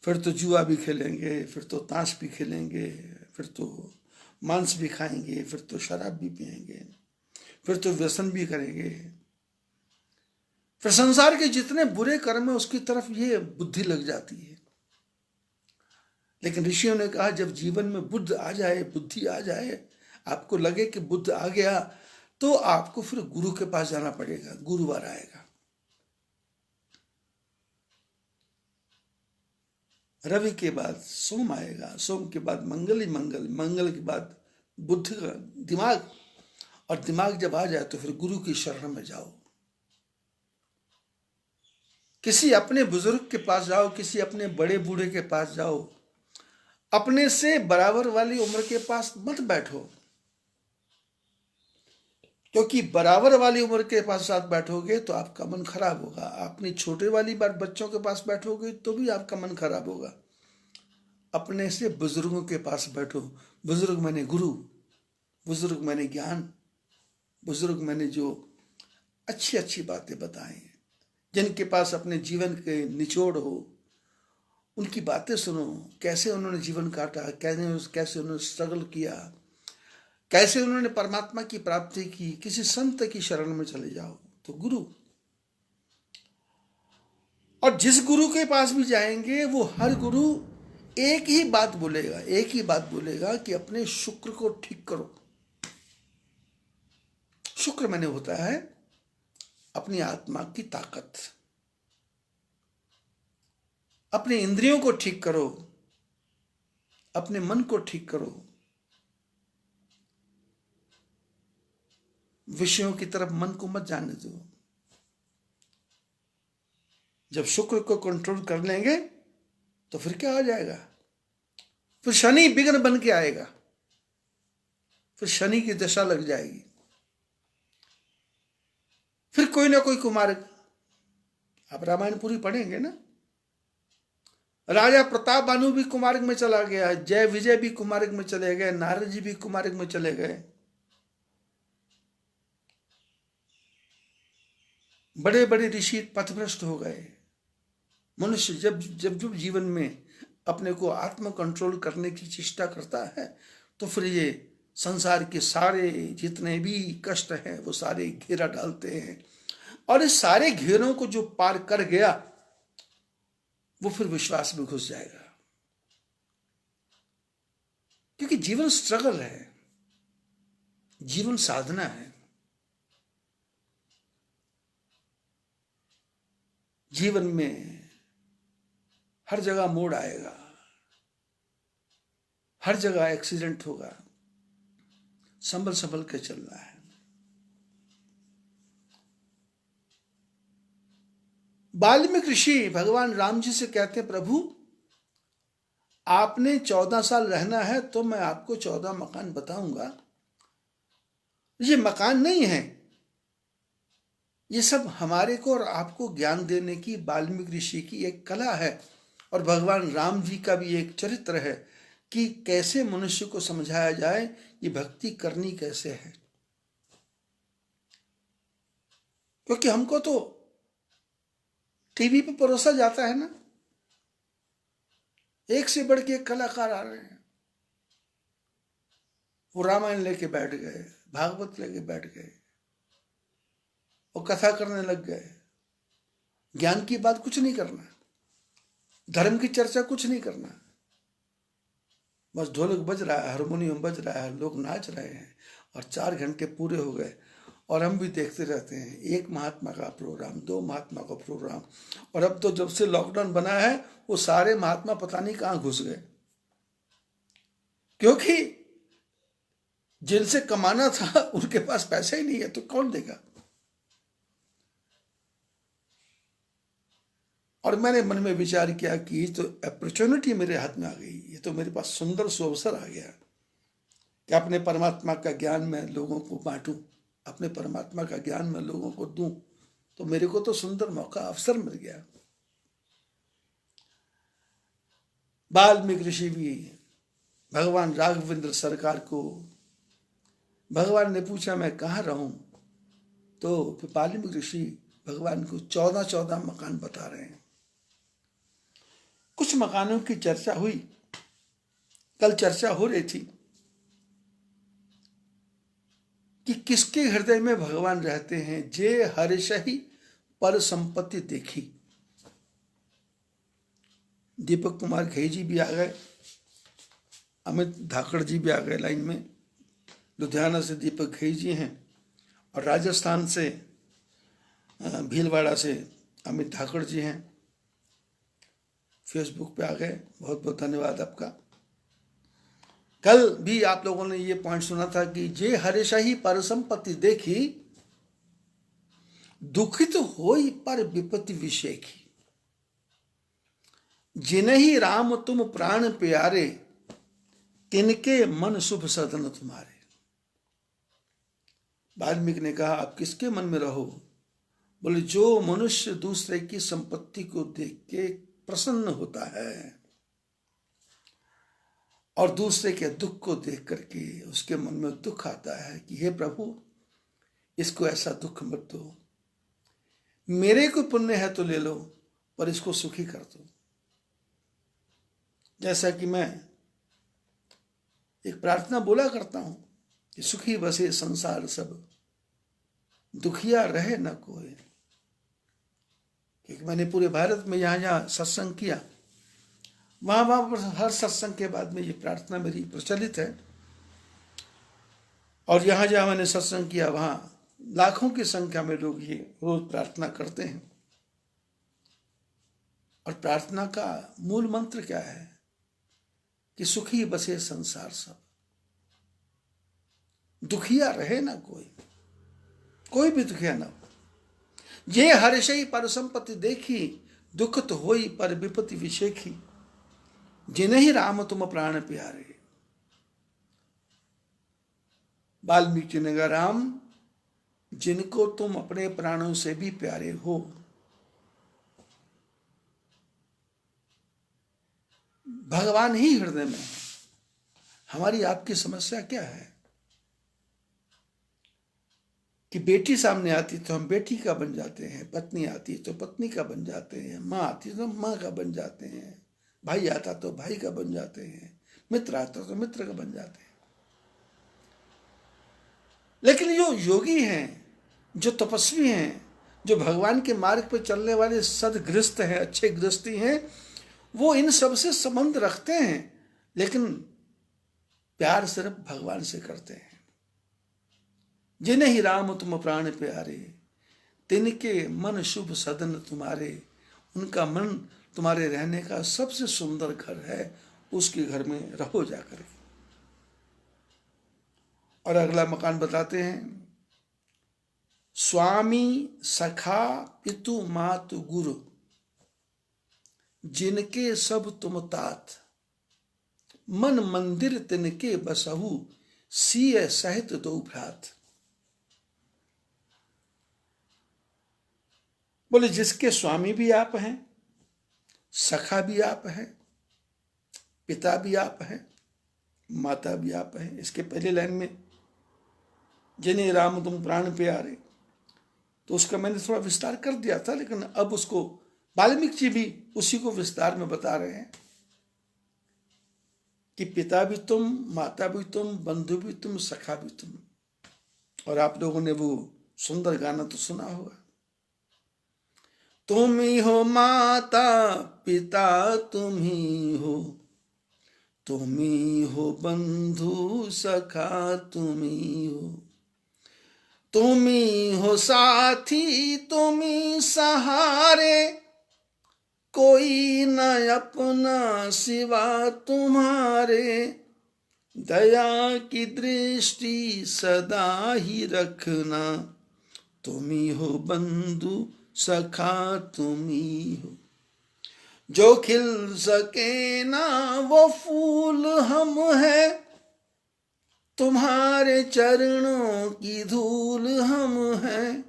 फिर तो जुआ भी खेलेंगे, फिर तो ताश भी खेलेंगे, फिर तो मांस भी खाएंगे, फिर तो शराब भी पिएंगे, फिर तो व्यसन भी करेंगे। फिर संसार के जितने बुरे कर्म है उसकी तरफ ये बुद्धि लग जाती है। लेकिन ऋषियों ने कहा जब जीवन में बुद्ध आ जाए, बुद्धि आ जाए, आपको लगे कि बुद्ध आ गया, तो आपको फिर गुरु के पास जाना पड़ेगा। गुरुवार आएगा, रवि के बाद सोम आएगा, सोम के बाद मंगल ही मंगल, मंगल के बाद बुद्ध का दिमाग, और दिमाग जब आ जाए तो फिर गुरु की शरण में जाओ। किसी अपने बुजुर्ग के पास जाओ, किसी अपने बड़े बूढ़े के पास जाओ। अपने से बराबर वाली उम्र के पास मत बैठो, क्योंकि बराबर वाली उम्र के पास साथ बैठोगे तो आपका मन खराब होगा। अपनी छोटे वाली बार बच्चों के पास बैठोगे तो भी आपका मन खराब होगा। अपने से बुजुर्गों के पास बैठो। बुजुर्ग मैंने गुरु, बुजुर्ग मैंने ज्ञान, बुजुर्ग मैंने जो अच्छी अच्छी बातें बताएं, जिनके पास अपने जीवन के निचोड़ हो, उनकी बातें सुनो। कैसे उन्होंने जीवन काटा, कैसे उन्होंने स्ट्रगल किया, कैसे उन्होंने परमात्मा की प्राप्ति की। किसी संत की शरण में चले जाओ तो गुरु। और जिस गुरु के पास भी जाएंगे वो हर गुरु एक ही बात बोलेगा, एक ही बात बोलेगा कि अपने शुक्र को ठीक करो। शुक्र मैंने होता है अपनी आत्मा की ताकत। अपने इंद्रियों को ठीक करो, अपने मन को ठीक करो, विषयों की तरफ मन को मत जाने दो। जब शुक्र को कंट्रोल कर लेंगे तो फिर क्या हो जाएगा? फिर शनि विघ्न बन के आएगा, फिर शनि की दशा लग जाएगी। फिर कोई ना कोई कुमारक, आप रामायण पूरी पढ़ेंगे ना, राजा प्रताप बानु भी कुमारक में चला गया, जय विजय भी कुमारक में चले गए, नारद जी भी कुमारक में चले गए। बड़े बड़े ऋषि पथभ्रष्ट हो गए। मनुष्य जब जब जब जीवन में अपने को आत्म कंट्रोल करने की चेष्टा करता है तो फिर ये संसार के सारे जितने भी कष्ट हैं वो सारे घेरा डालते हैं। और इस सारे घेरों को जो पार कर गया वो फिर विश्वास में घुस जाएगा, क्योंकि जीवन स्ट्रगल है, जीवन साधना है। जीवन में हर जगह मोड़ आएगा, हर जगह एक्सीडेंट होगा, संभल संभल के चलना है। वाल्मीकि ऋषि भगवान राम जी से कहते हैं, प्रभु आपने 14 साल रहना है तो मैं आपको 14 मकान बताऊंगा। ये मकान नहीं है, ये सब हमारे को और आपको ज्ञान देने की वाल्मीकि ऋषि की एक कला है। और भगवान राम जी का भी एक चरित्र है कि कैसे मनुष्य को समझाया जाए कि भक्ति करनी कैसे है। क्योंकि हमको तो टीवी पे परोसा जाता है ना, एक से बढ़ के एक कलाकार आ रहे हैं, वो रामायण लेके बैठ गए, भागवत लेके बैठ गए, वो कथा करने लग गए। ज्ञान की बात कुछ नहीं करना, धर्म की चर्चा कुछ नहीं करना, बस ढोलक बज रहा है, हारमोनियम बज रहा है, लोग नाच रहे हैं और 4 घंटे पूरे हो गए और हम भी देखते रहते हैं, एक महात्मा का प्रोग्राम, 2 महात्मा का प्रोग्राम। और अब तो जब से लॉकडाउन बना है वो सारे महात्मा पता नहीं कहाँ घुस गए, क्योंकि जिनसे कमाना था उनके पास पैसा ही नहीं है, तो कौन देगा। और मैंने मन में विचार किया कि ये तो अपॉर्चुनिटी मेरे हाथ में आ गई, ये तो मेरे पास सुंदर सा अवसर आ गया कि अपने परमात्मा का ज्ञान मैं लोगों को बांटूं, अपने परमात्मा का ज्ञान मैं लोगों को दूं। तो मेरे को तो सुंदर मौका, अवसर मिल गया। वाल्मीकि ऋषि भी भगवान राघवेंद्र सरकार को भगवान ने पूछा मैं कहाँ रहूं, तो वाल्मीकि ऋषि भगवान को 14 मकान बता रहे हैं। कुछ मकानों की चर्चा हुई, कल चर्चा हो रही थी कि किसके हृदय में भगवान रहते हैं। जे हर्षहि पर संपत्ति देखी। दीपक कुमार घई जी भी आ गए, अमित धाकड़ जी भी आ गए लाइन में। लुधियाना से दीपक घई जी हैं और राजस्थान से भीलवाड़ा से अमित धाकड़ जी हैं। फेसबुक पे आ गए, बहुत बहुत धन्यवाद आपका। कल भी आप लोगों ने ये पॉइंट सुना था कि जे हर्षहि पर संपत्ति देखी, दुखित होई पर विपत्ति विषेखी। जिन्हि राम तुम प्राण प्यारे, तिनके मन शुभ सदन तुम्हारे। वाल्मीकि ने कहा आप किसके मन में रहो? बोले जो मनुष्य दूसरे की संपत्ति को देख के प्रसन्न होता है और दूसरे के दुख को देख करके उसके मन में दुख आता है कि हे प्रभु, इसको ऐसा दुख मत दो, मेरे को पुण्य है तो ले लो पर इसको सुखी कर दो। जैसा कि मैं एक प्रार्थना बोला करता हूं कि सुखी बसे संसार सब, दुखिया रहे न कोई। क्योंकि मैंने पूरे भारत में जहां जहां सत्संग किया, वहां पर हर सत्संग के बाद में ये प्रार्थना मेरी प्रचलित है। और जहां जहां मैंने सत्संग किया वहां लाखों की संख्या में लोग ये रोज प्रार्थना करते हैं। और प्रार्थना का मूल मंत्र क्या है कि सुखी बसे संसार सब, दुखिया रहे ना कोई, कोई भी दुखिया ना हो। जे हर्षहि पर संपत्ति देखी, दुखत होई पर विपत्ति विषेखी। जिन्हि राम तुम प्राण प्यारे। वाल्मीकि ने कहा राम, जिनको तुम अपने प्राणों से भी प्यारे हो, भगवान ही हृदय में है। हमारी आपकी समस्या क्या है कि बेटी सामने आती तो हम बेटी का बन जाते हैं, पत्नी आती तो पत्नी का बन जाते हैं, माँ आती तो माँ का बन जाते हैं, भाई आता तो भाई का बन जाते हैं, मित्र आता तो मित्र का बन जाते हैं। लेकिन जो योगी हैं, जो तपस्वी हैं, जो भगवान के मार्ग पर चलने वाले सदगृहस्थ हैं, अच्छे गृहस्थी हैं, वो इन सब से संबंध रखते हैं, लेकिन प्यार सिर्फ भगवान से करते हैं। जिन्हि राम तुम प्राण प्यारे, तिनके मन शुभ सदन तुम्हारे। उनका मन तुम्हारे रहने का सबसे सुंदर घर है, उसके घर में रहो जाकर। और अगला मकान बताते हैं, स्वामी सखा पितु मातु गुरु, जिनके सब तुम तात। मन मंदिर तिनके बसहु, सिय सहित दो भ्रात। बोले जिसके स्वामी भी आप हैं, सखा भी आप हैं, पिता भी आप हैं, माता भी आप हैं। इसके पहले लाइन में जिन्हें राम तुम प्राण प्यारे, तो उसका मैंने थोड़ा विस्तार कर दिया था, लेकिन अब उसको वाल्मीकि जी भी उसी को विस्तार में बता रहे हैं कि पिता भी तुम, माता भी तुम, बंधु भी तुम, सखा भी तुम। और आप लोगों ने वो सुंदर गाना तो सुना होगा, तुम ही हो माता पिता, तुम ही हो, तुम्ही हो बंधु सखा, तुम्ही हो, तुम्ही हो साथी, तुम्ही सहारे, कोई न अपना सिवा तुम्हारे, दया की दृष्टि सदा ही रखना, तुम्ही हो बंधु सखा, तुम्ही हो। जो खिल सके ना वो फूल हम हैं, तुम्हारे चरणों की धूल हम हैं।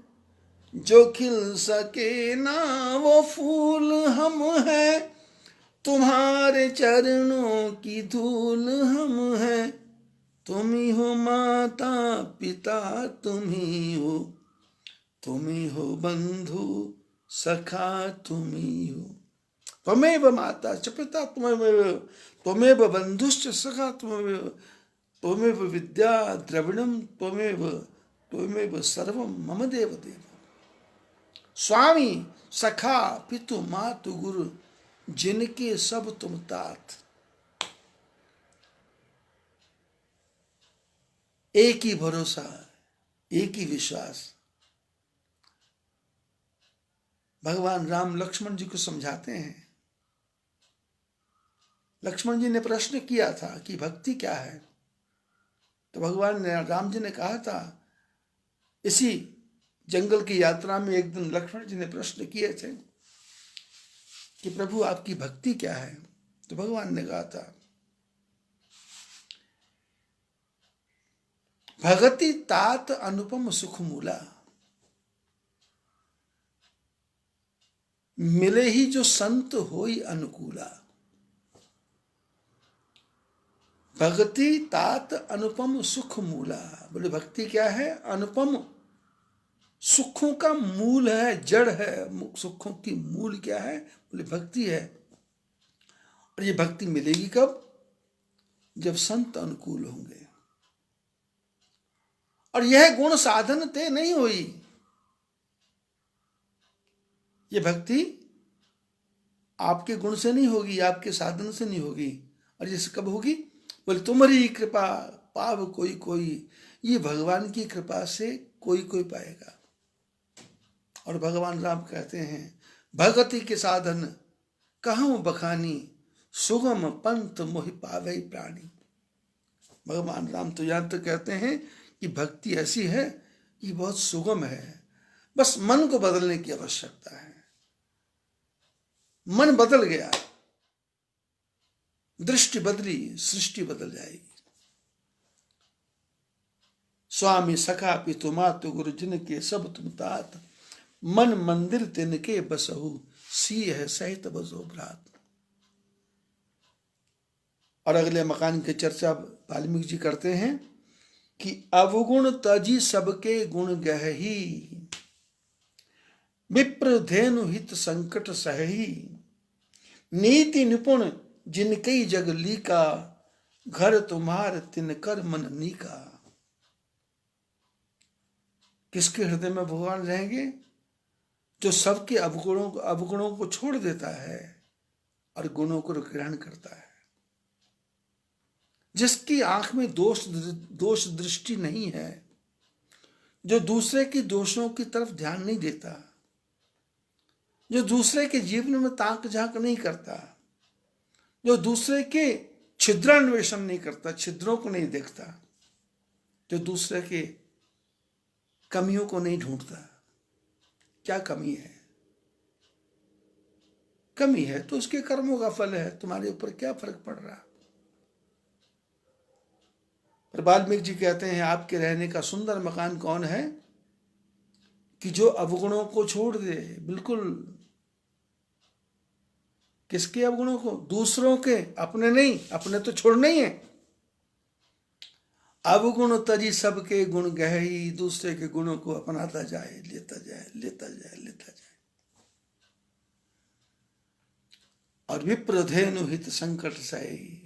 जो खिल सके ना वो फूल हम हैं, तुम्हारे चरणों की धूल हम हैं। तुम ही हो माता पिता, तुम ही हो, तुम ही हो बंधु सखा, तुम ही हो। त्वमेव माता च पिता त्वमेव, त्वमेव बंधुश्च सखा त्वमेव, त्वमेव विद्या द्रविणम त्वमेव, त्वमेव सर्वम मम देव देव। स्वामी सखा पितु मातु गुरु, जिनके सब तुम तात। एक ही भरोसा, एक ही विश्वास। भगवान राम लक्ष्मण जी को समझाते हैं। लक्ष्मण जी ने प्रश्न किया था कि भक्ति क्या है, तो भगवान ने राम जी ने कहा था, इसी जंगल की यात्रा में एक दिन लक्ष्मण जी ने प्रश्न किए थे कि प्रभु आपकी भक्ति क्या है, तो भगवान ने कहा था, भगति तात अनुपम सुख मूला, मिले ही जो संत होई अनुकूला। भक्ति तात अनुपम सुख मूला, बोले भक्ति क्या है, अनुपम सुखों का मूल है, जड़ है। सुखों की मूल क्या है, बोले भक्ति है। और ये भक्ति मिलेगी कब, जब संत अनुकूल होंगे। और यह गुण साधन ते नहीं हुई, ये भक्ति आपके गुण से नहीं होगी, आपके साधन से नहीं होगी। और ये कब होगी, बोले तुम्हारी कृपा पाव कोई कोई, ये भगवान की कृपा से कोई कोई पाएगा। और भगवान राम कहते हैं, भगति के साधन कहूं बखानी, सुगम पंथ मोहि पावे प्राणी। भगवान राम तो यहां तो कहते हैं कि भक्ति ऐसी है कि बहुत सुगम है, बस मन को बदलने की आवश्यकता है। मन बदल गया, दृष्टि बदली, सृष्टि बदल जाएगी। स्वामी सखा पितु मातु गुरु, जिनके सब तुम तात, मन मंदिर तिनके बसहु, सी है सहित बसो भ्रात। और अगले मकान की चर्चा वाल्मीकि जी करते हैं कि अवगुण तजी सबके गुण गहही, विप्र धेनु हित संकट सहही, नीति निपुण जिनकई जग लीका, घर तुम्हार तिनकर मन नीका। किसके हृदय में भगवान रहेंगे, जो सबके अवगुणों को छोड़ देता है और गुणों को ग्रहण करता है, जिसकी आंख में दोष दृष्टि नहीं है, जो दूसरे की दोषों की तरफ ध्यान नहीं देता, जो दूसरे के जीवन में ताक झांक नहीं करता, जो दूसरे के छिद्रान्वेषण नहीं करता, छिद्रों को नहीं देखता, जो दूसरे के कमियों को नहीं ढूंढता। क्या कमी है, कमी है तो उसके कर्मों का फल है, तुम्हारे ऊपर क्या फर्क पड़ रहा। पर वाल्मीकि जी कहते हैं, आपके रहने का सुंदर मकान कौन है कि जो अवगुणों को छोड़ दे। बिल्कुल, किसके अवगुणों को, दूसरों के, अपने नहीं, अपने तो छोड़ने ही है। अवगुण तजी सबके गुण गहरी, दूसरे के गुणों को अपनाता जाए, लेता जाए, लेता जाए, लेता जाए। और विप्रधेनु हित संकट सही,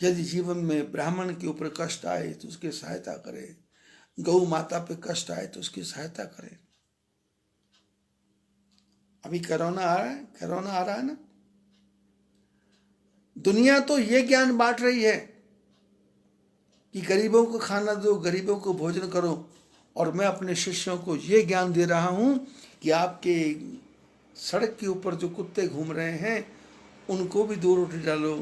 यदि जीवन में ब्राह्मण के ऊपर कष्ट आए तो उसकी सहायता करे, गौ माता पे कष्ट आए तो उसकी सहायता करे। अभी कोरोना आ रहा है, कोरोना आ रहा है ना, दुनिया तो ये ज्ञान बांट रही है कि गरीबों को खाना दो, गरीबों को भोजन करो, और मैं अपने शिष्यों को ये ज्ञान दे रहा हूं कि आपके सड़क के ऊपर जो कुत्ते घूम रहे हैं उनको भी 2 रोटी डालो,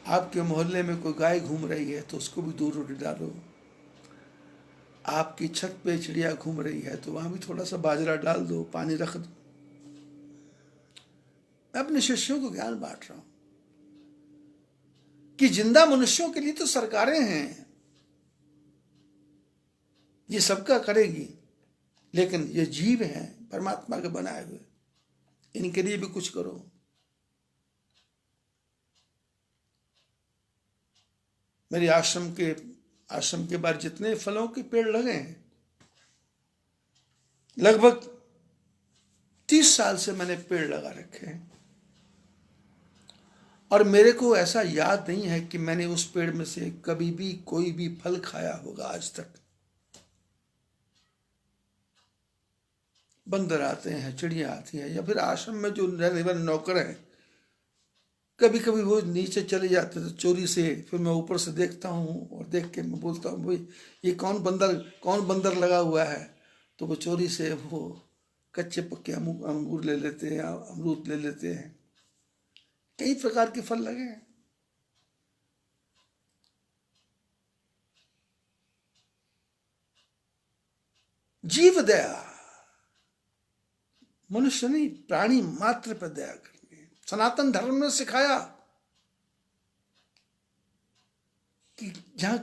आपके मोहल्ले में कोई गाय घूम रही है तो उसको भी 2 रोटी डालो, आपकी छत पे चिड़िया घूम रही है तो वहां भी थोड़ा सा बाजरा डाल दो, पानी रख दो। मैं अपने शिष्यों को ज्ञान बांट रहा हूं कि जिंदा मनुष्यों के लिए तो सरकारें हैं, ये सबका करेगी, लेकिन ये जीव हैं परमात्मा के बनाए हुए, इनके लिए भी कुछ करो। मेरे आश्रम के बाहर जितने फलों के पेड़ लगे हैं, लगभग 30 साल से मैंने पेड़ लगा रखे हैं, और मेरे को ऐसा याद नहीं है कि मैंने उस पेड़ में से कभी भी कोई भी फल खाया होगा आज तक। बंदर आते हैं, चिड़िया आती है, या फिर आश्रम में जो रहने वाले नौकर हैं, कभी कभी वो नीचे चले जाते तो चोरी से, फिर मैं ऊपर से देखता हूँ और देख के मैं बोलता हूँ भाई ये कौन बंदर लगा हुआ है, तो वो चोरी से वो कच्चे पक्के अंगूर ले लेते हैं, अमरूद ले लेते हैं, कई प्रकार के फल लगे हैं। जीव दया, मनुष्य नहीं प्राणी मात्र पर दया करनी है। सनातन धर्म ने सिखाया कि जहां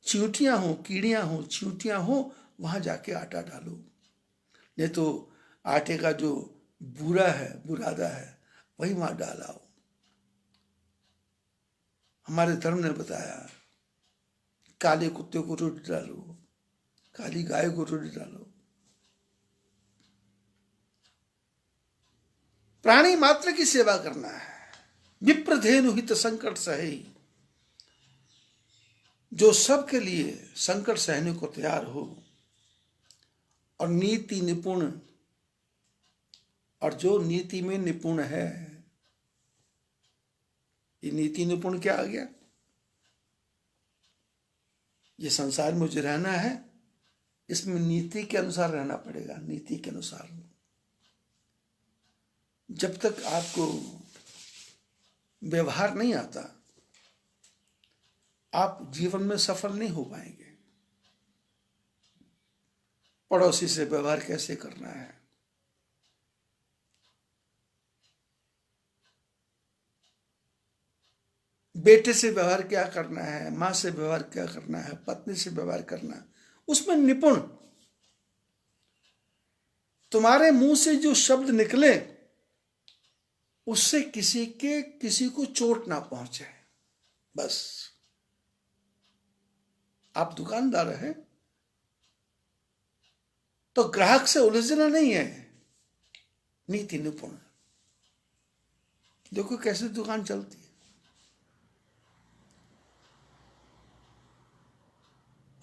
चींटियां हो, कीड़ियां हो, चींटियां हो, वहां जाके आटा डालो, नहीं तो आटे का जो बुरादा है वही वहां डालाओ। हमारे धर्म ने बताया काले कुत्ते को रोटी डालो, काली गाय को रोटी डालो। प्राणी मात्र की सेवा करना है। विप्रधेनु हित संकट सहे, जो सबके लिए संकट सहने को तैयार हो, और नीति निपुण, और जो नीति में निपुण है। ये नीति निपुण क्या आ गया? ये संसार में जो रहना है इसमें नीति के अनुसार रहना पड़ेगा, नीति के अनुसार। जब तक आपको व्यवहार नहीं आता, आप जीवन में सफल नहीं हो पाएंगे। पड़ोसी से व्यवहार कैसे करना है, बेटे से व्यवहार क्या करना है, मां से व्यवहार क्या करना है, पत्नी से व्यवहार करना, उसमें निपुण। तुम्हारे मुंह से जो शब्द निकले उससे किसी को चोट ना पहुंचे, बस। आप दुकानदार हैं तो ग्राहक से उलझना नहीं है, नीति निपुण। देखो कैसे दुकान चलती है।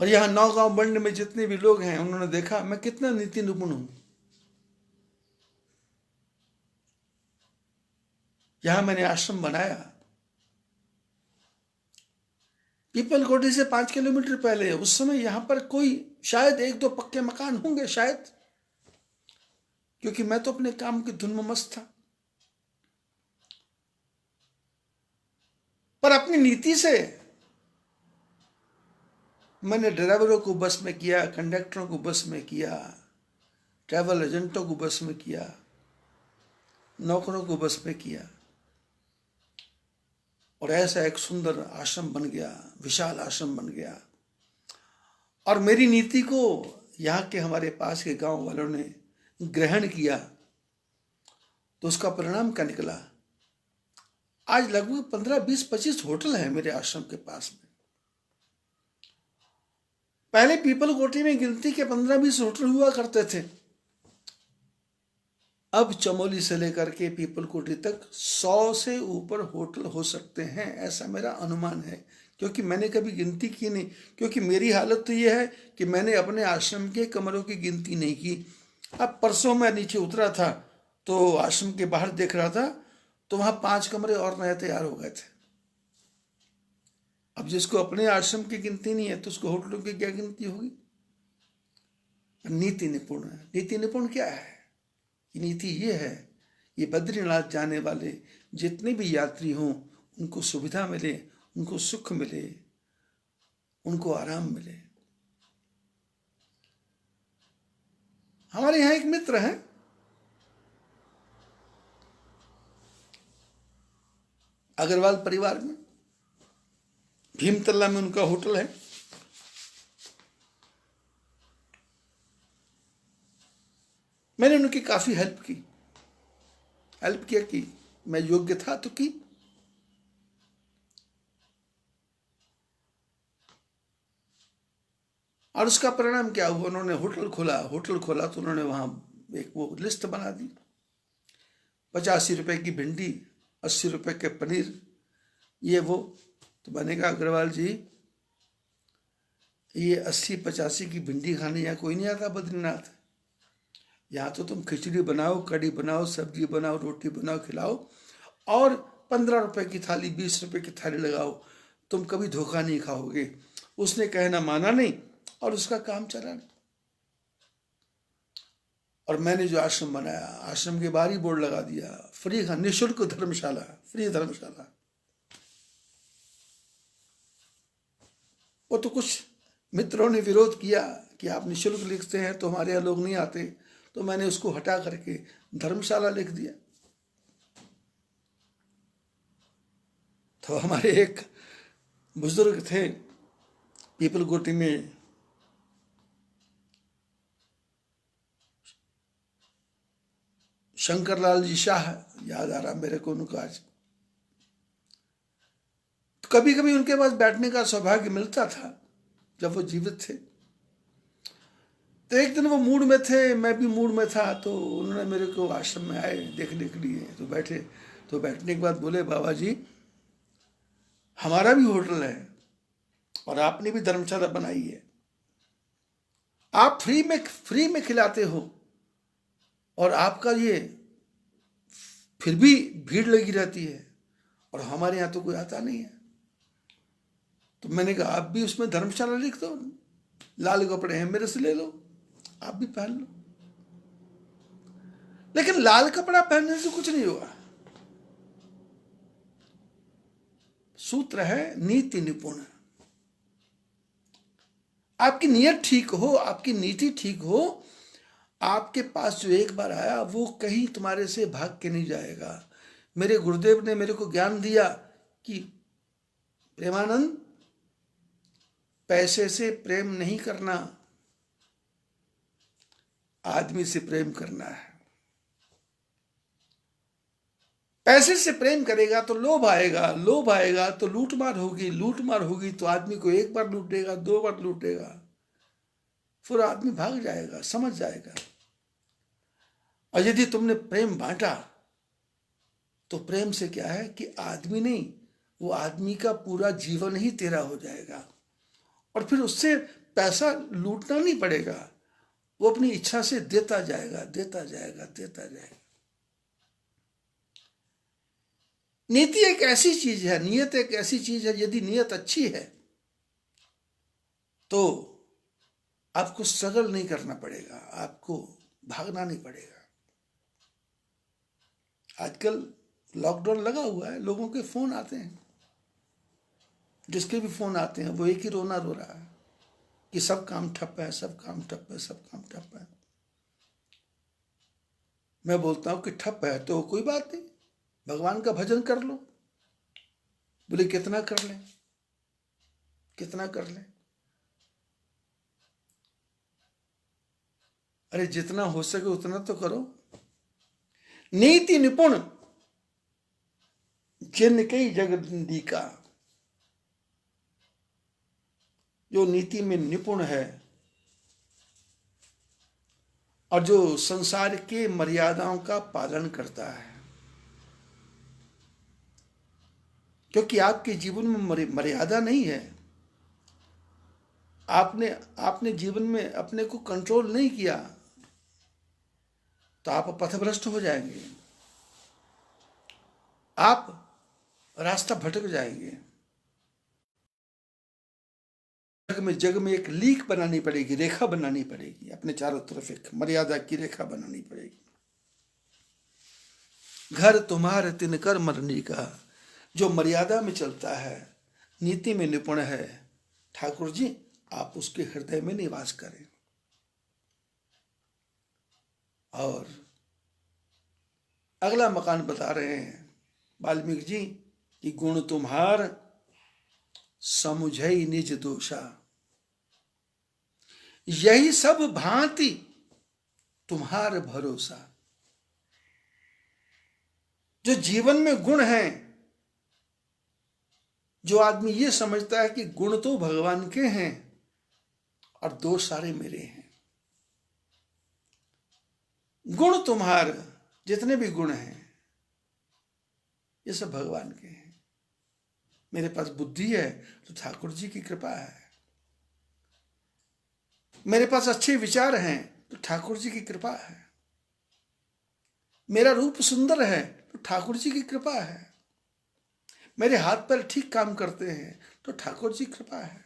और यहां नौगांव बंड में जितने भी लोग हैं उन्होंने देखा मैं कितना नीति निपुण हूं। यहां मैंने आश्रम बनाया, पीपल कोठी से 5 किलोमीटर पहले। उस समय यहां पर कोई शायद 1-2 पक्के मकान होंगे शायद, क्योंकि मैं तो अपने काम की धुन में मस्त था। पर अपनी नीति से मैंने ड्राइवरों को बस में किया, कंडक्टरों को बस में किया, ट्रैवल एजेंटों को बस में किया, नौकरों को बस में किया, और ऐसा एक सुंदर आश्रम बन गया, विशाल आश्रम बन गया। और मेरी नीति को यहाँ के हमारे पास के गांव वालों ने ग्रहण किया, तो उसका परिणाम क्या निकला? आज लगभग 15, 20, 25 होटल हैं मेरे आश्रम के पास में। पहले पीपल कोठी में गिनती के 15-20 होटल हुआ करते थे, अब चमोली से लेकर के पीपल कोठी तक 100 से ऊपर होटल हो सकते हैं, ऐसा मेरा अनुमान है। क्योंकि मैंने कभी गिनती की नहीं, क्योंकि मेरी हालत तो यह है कि मैंने अपने आश्रम के कमरों की गिनती नहीं की। अब परसों मैं नीचे उतरा था तो आश्रम के बाहर देख रहा था तो वहां 5 कमरे और नए तैयार हो गए थे। अब जिसको अपने आश्रम की गिनती नहीं है तो उसको होटलों की क्या गिनती होगी। नीति निपुण है। नीति निपुण क्या है? नीति ये है, ये बद्रीनाथ जाने वाले जितने भी यात्री हों उनको सुविधा मिले, उनको सुख मिले, उनको आराम मिले। हमारे यहाँ एक मित्र हैं, अग्रवाल परिवार में, भीमतल्ला में उनका होटल है। मैंने उनकी काफी हेल्प किया कि मैं योग्य था तो की। और उसका परिणाम क्या हुआ, उन्होंने होटल खोला तो उन्होंने वहां एक वो लिस्ट बना दी, 85 रुपए की भिंडी, 80 रुपए के पनीर, ये वो। तो मैंने कहा अग्रवाल जी, ये 80-85 की भिंडी खाने यहाँ कोई नहीं आता बद्रीनाथ। यहाँ तो तुम खिचड़ी बनाओ, कढ़ी बनाओ, सब्जी बनाओ, रोटी बनाओ, खिलाओ, और 15 रुपए की थाली, 20 रुपए की थाली लगाओ, तुम कभी धोखा नहीं खाओगे। उसने कहना माना नहीं और उसका काम चला नहीं। और मैंने जो आश्रम बनाया, आश्रम के बाहर ही बोर्ड लगा दिया, फ्री का निःशुल्क धर्मशाला, फ्री धर्मशाला। वो तो कुछ मित्रों ने विरोध किया कि आप निःशुल्क लिखते हैं तो हमारे यहाँ लोग नहीं आते, तो मैंने उसको हटा करके धर्मशाला लिख दिया। तो हमारे एक बुजुर्ग थे पीपलगोटी में, शंकरलाल जी शाह, याद आ रहा मेरे को उनका आज। तो कभी कभी उनके पास बैठने का सौभाग्य मिलता था जब वो जीवित थे। तो एक दिन वो मूड में थे, मैं भी मूड में था, तो उन्होंने मेरे को आश्रम में आए देखने के लिए। तो बैठे, तो बैठने के बाद बोले, बाबा जी हमारा भी होटल है और आपने भी धर्मशाला बनाई है, आप फ्री में खिलाते हो और आपका ये फिर भी भीड़ लगी रहती है और हमारे यहाँ तो कोई आता नहीं है। तो मैंने कहा आप भी उसमें धर्मशाला लिख दो, लाल कपड़े हैं मेरे से ले लो, आप भी पहन लो। लेकिन लाल कपड़ा पहनने से कुछ नहीं होगा। सूत्र है नीति निपुण। आपकी नीयत ठीक हो, आपकी नीति ठीक हो, आपके पास जो एक बार आया वो कहीं तुम्हारे से भाग के नहीं जाएगा। मेरे गुरुदेव ने मेरे को ज्ञान दिया कि प्रेमानंद, पैसे से प्रेम नहीं करना, आदमी से प्रेम करना है। पैसे से प्रेम करेगा तो लोभ आएगा तो लूटमार होगी तो आदमी को एक बार लूटेगा, 2 बार लूटेगा, फिर आदमी भाग जाएगा, समझ जाएगा। और यदि तुमने प्रेम बांटा तो प्रेम से क्या है कि आदमी नहीं, वो आदमी का पूरा जीवन ही तेरा हो जाएगा और फिर उससे पैसा लूटना नहीं पड़ेगा, वो अपनी इच्छा से देता जाएगा। नीति एक ऐसी चीज है, नियत एक ऐसी चीज है, यदि नियत अच्छी है तो आपको स्ट्रगल नहीं करना पड़ेगा, आपको भागना नहीं पड़ेगा। आजकल लॉकडाउन लगा हुआ है, लोगों के फोन आते हैं, जिसके भी फोन आते हैं वो एक ही रोना रो रहा है कि सब काम ठप है। मैं बोलता हूं कि ठप है तो कोई बात नहीं, भगवान का भजन कर लो। बोले कितना कर लें? अरे जितना हो सके उतना तो करो। नीति निपुण जिनके जगदीका, जो नीति में निपुण है और जो संसार के मर्यादाओं का पालन करता है, क्योंकि आपके जीवन में मर्यादा नहीं है। आपने जीवन में अपने को कंट्रोल नहीं किया तो आप पथभ्रष्ट हो जाएंगे। आप रास्ता भटक जाएंगे। जग में एक लीक बनानी पड़ेगी, रेखा बनानी पड़ेगी, अपने चारों तरफ एक मर्यादा की रेखा बनानी पड़ेगी। घर तुम्हारे तिनकर मरनी का, जो मर्यादा में चलता है, नीति में निपुण है, ठाकुर जी आप उसके हृदय में निवास करें। और अगला मकान बता रहे हैं वाल्मीकि जी कि गुण तुम्हार समुझई निज दोषा, यही सब भांति तुम्हार भरोसा। जो जीवन में गुण हैं, जो आदमी ये समझता है कि गुण तो भगवान के हैं और दोष सारे मेरे हैं। गुण तुम्हार, जितने भी गुण हैं ये सब भगवान के हैं। मेरे पास बुद्धि है तो ठाकुर जी की कृपा है, मेरे पास अच्छे विचार हैं तो ठाकुर जी की कृपा है, मेरा रूप सुंदर है तो ठाकुर जी की कृपा है, मेरे हाथ पैर ठीक काम करते हैं तो ठाकुर जी की कृपा है।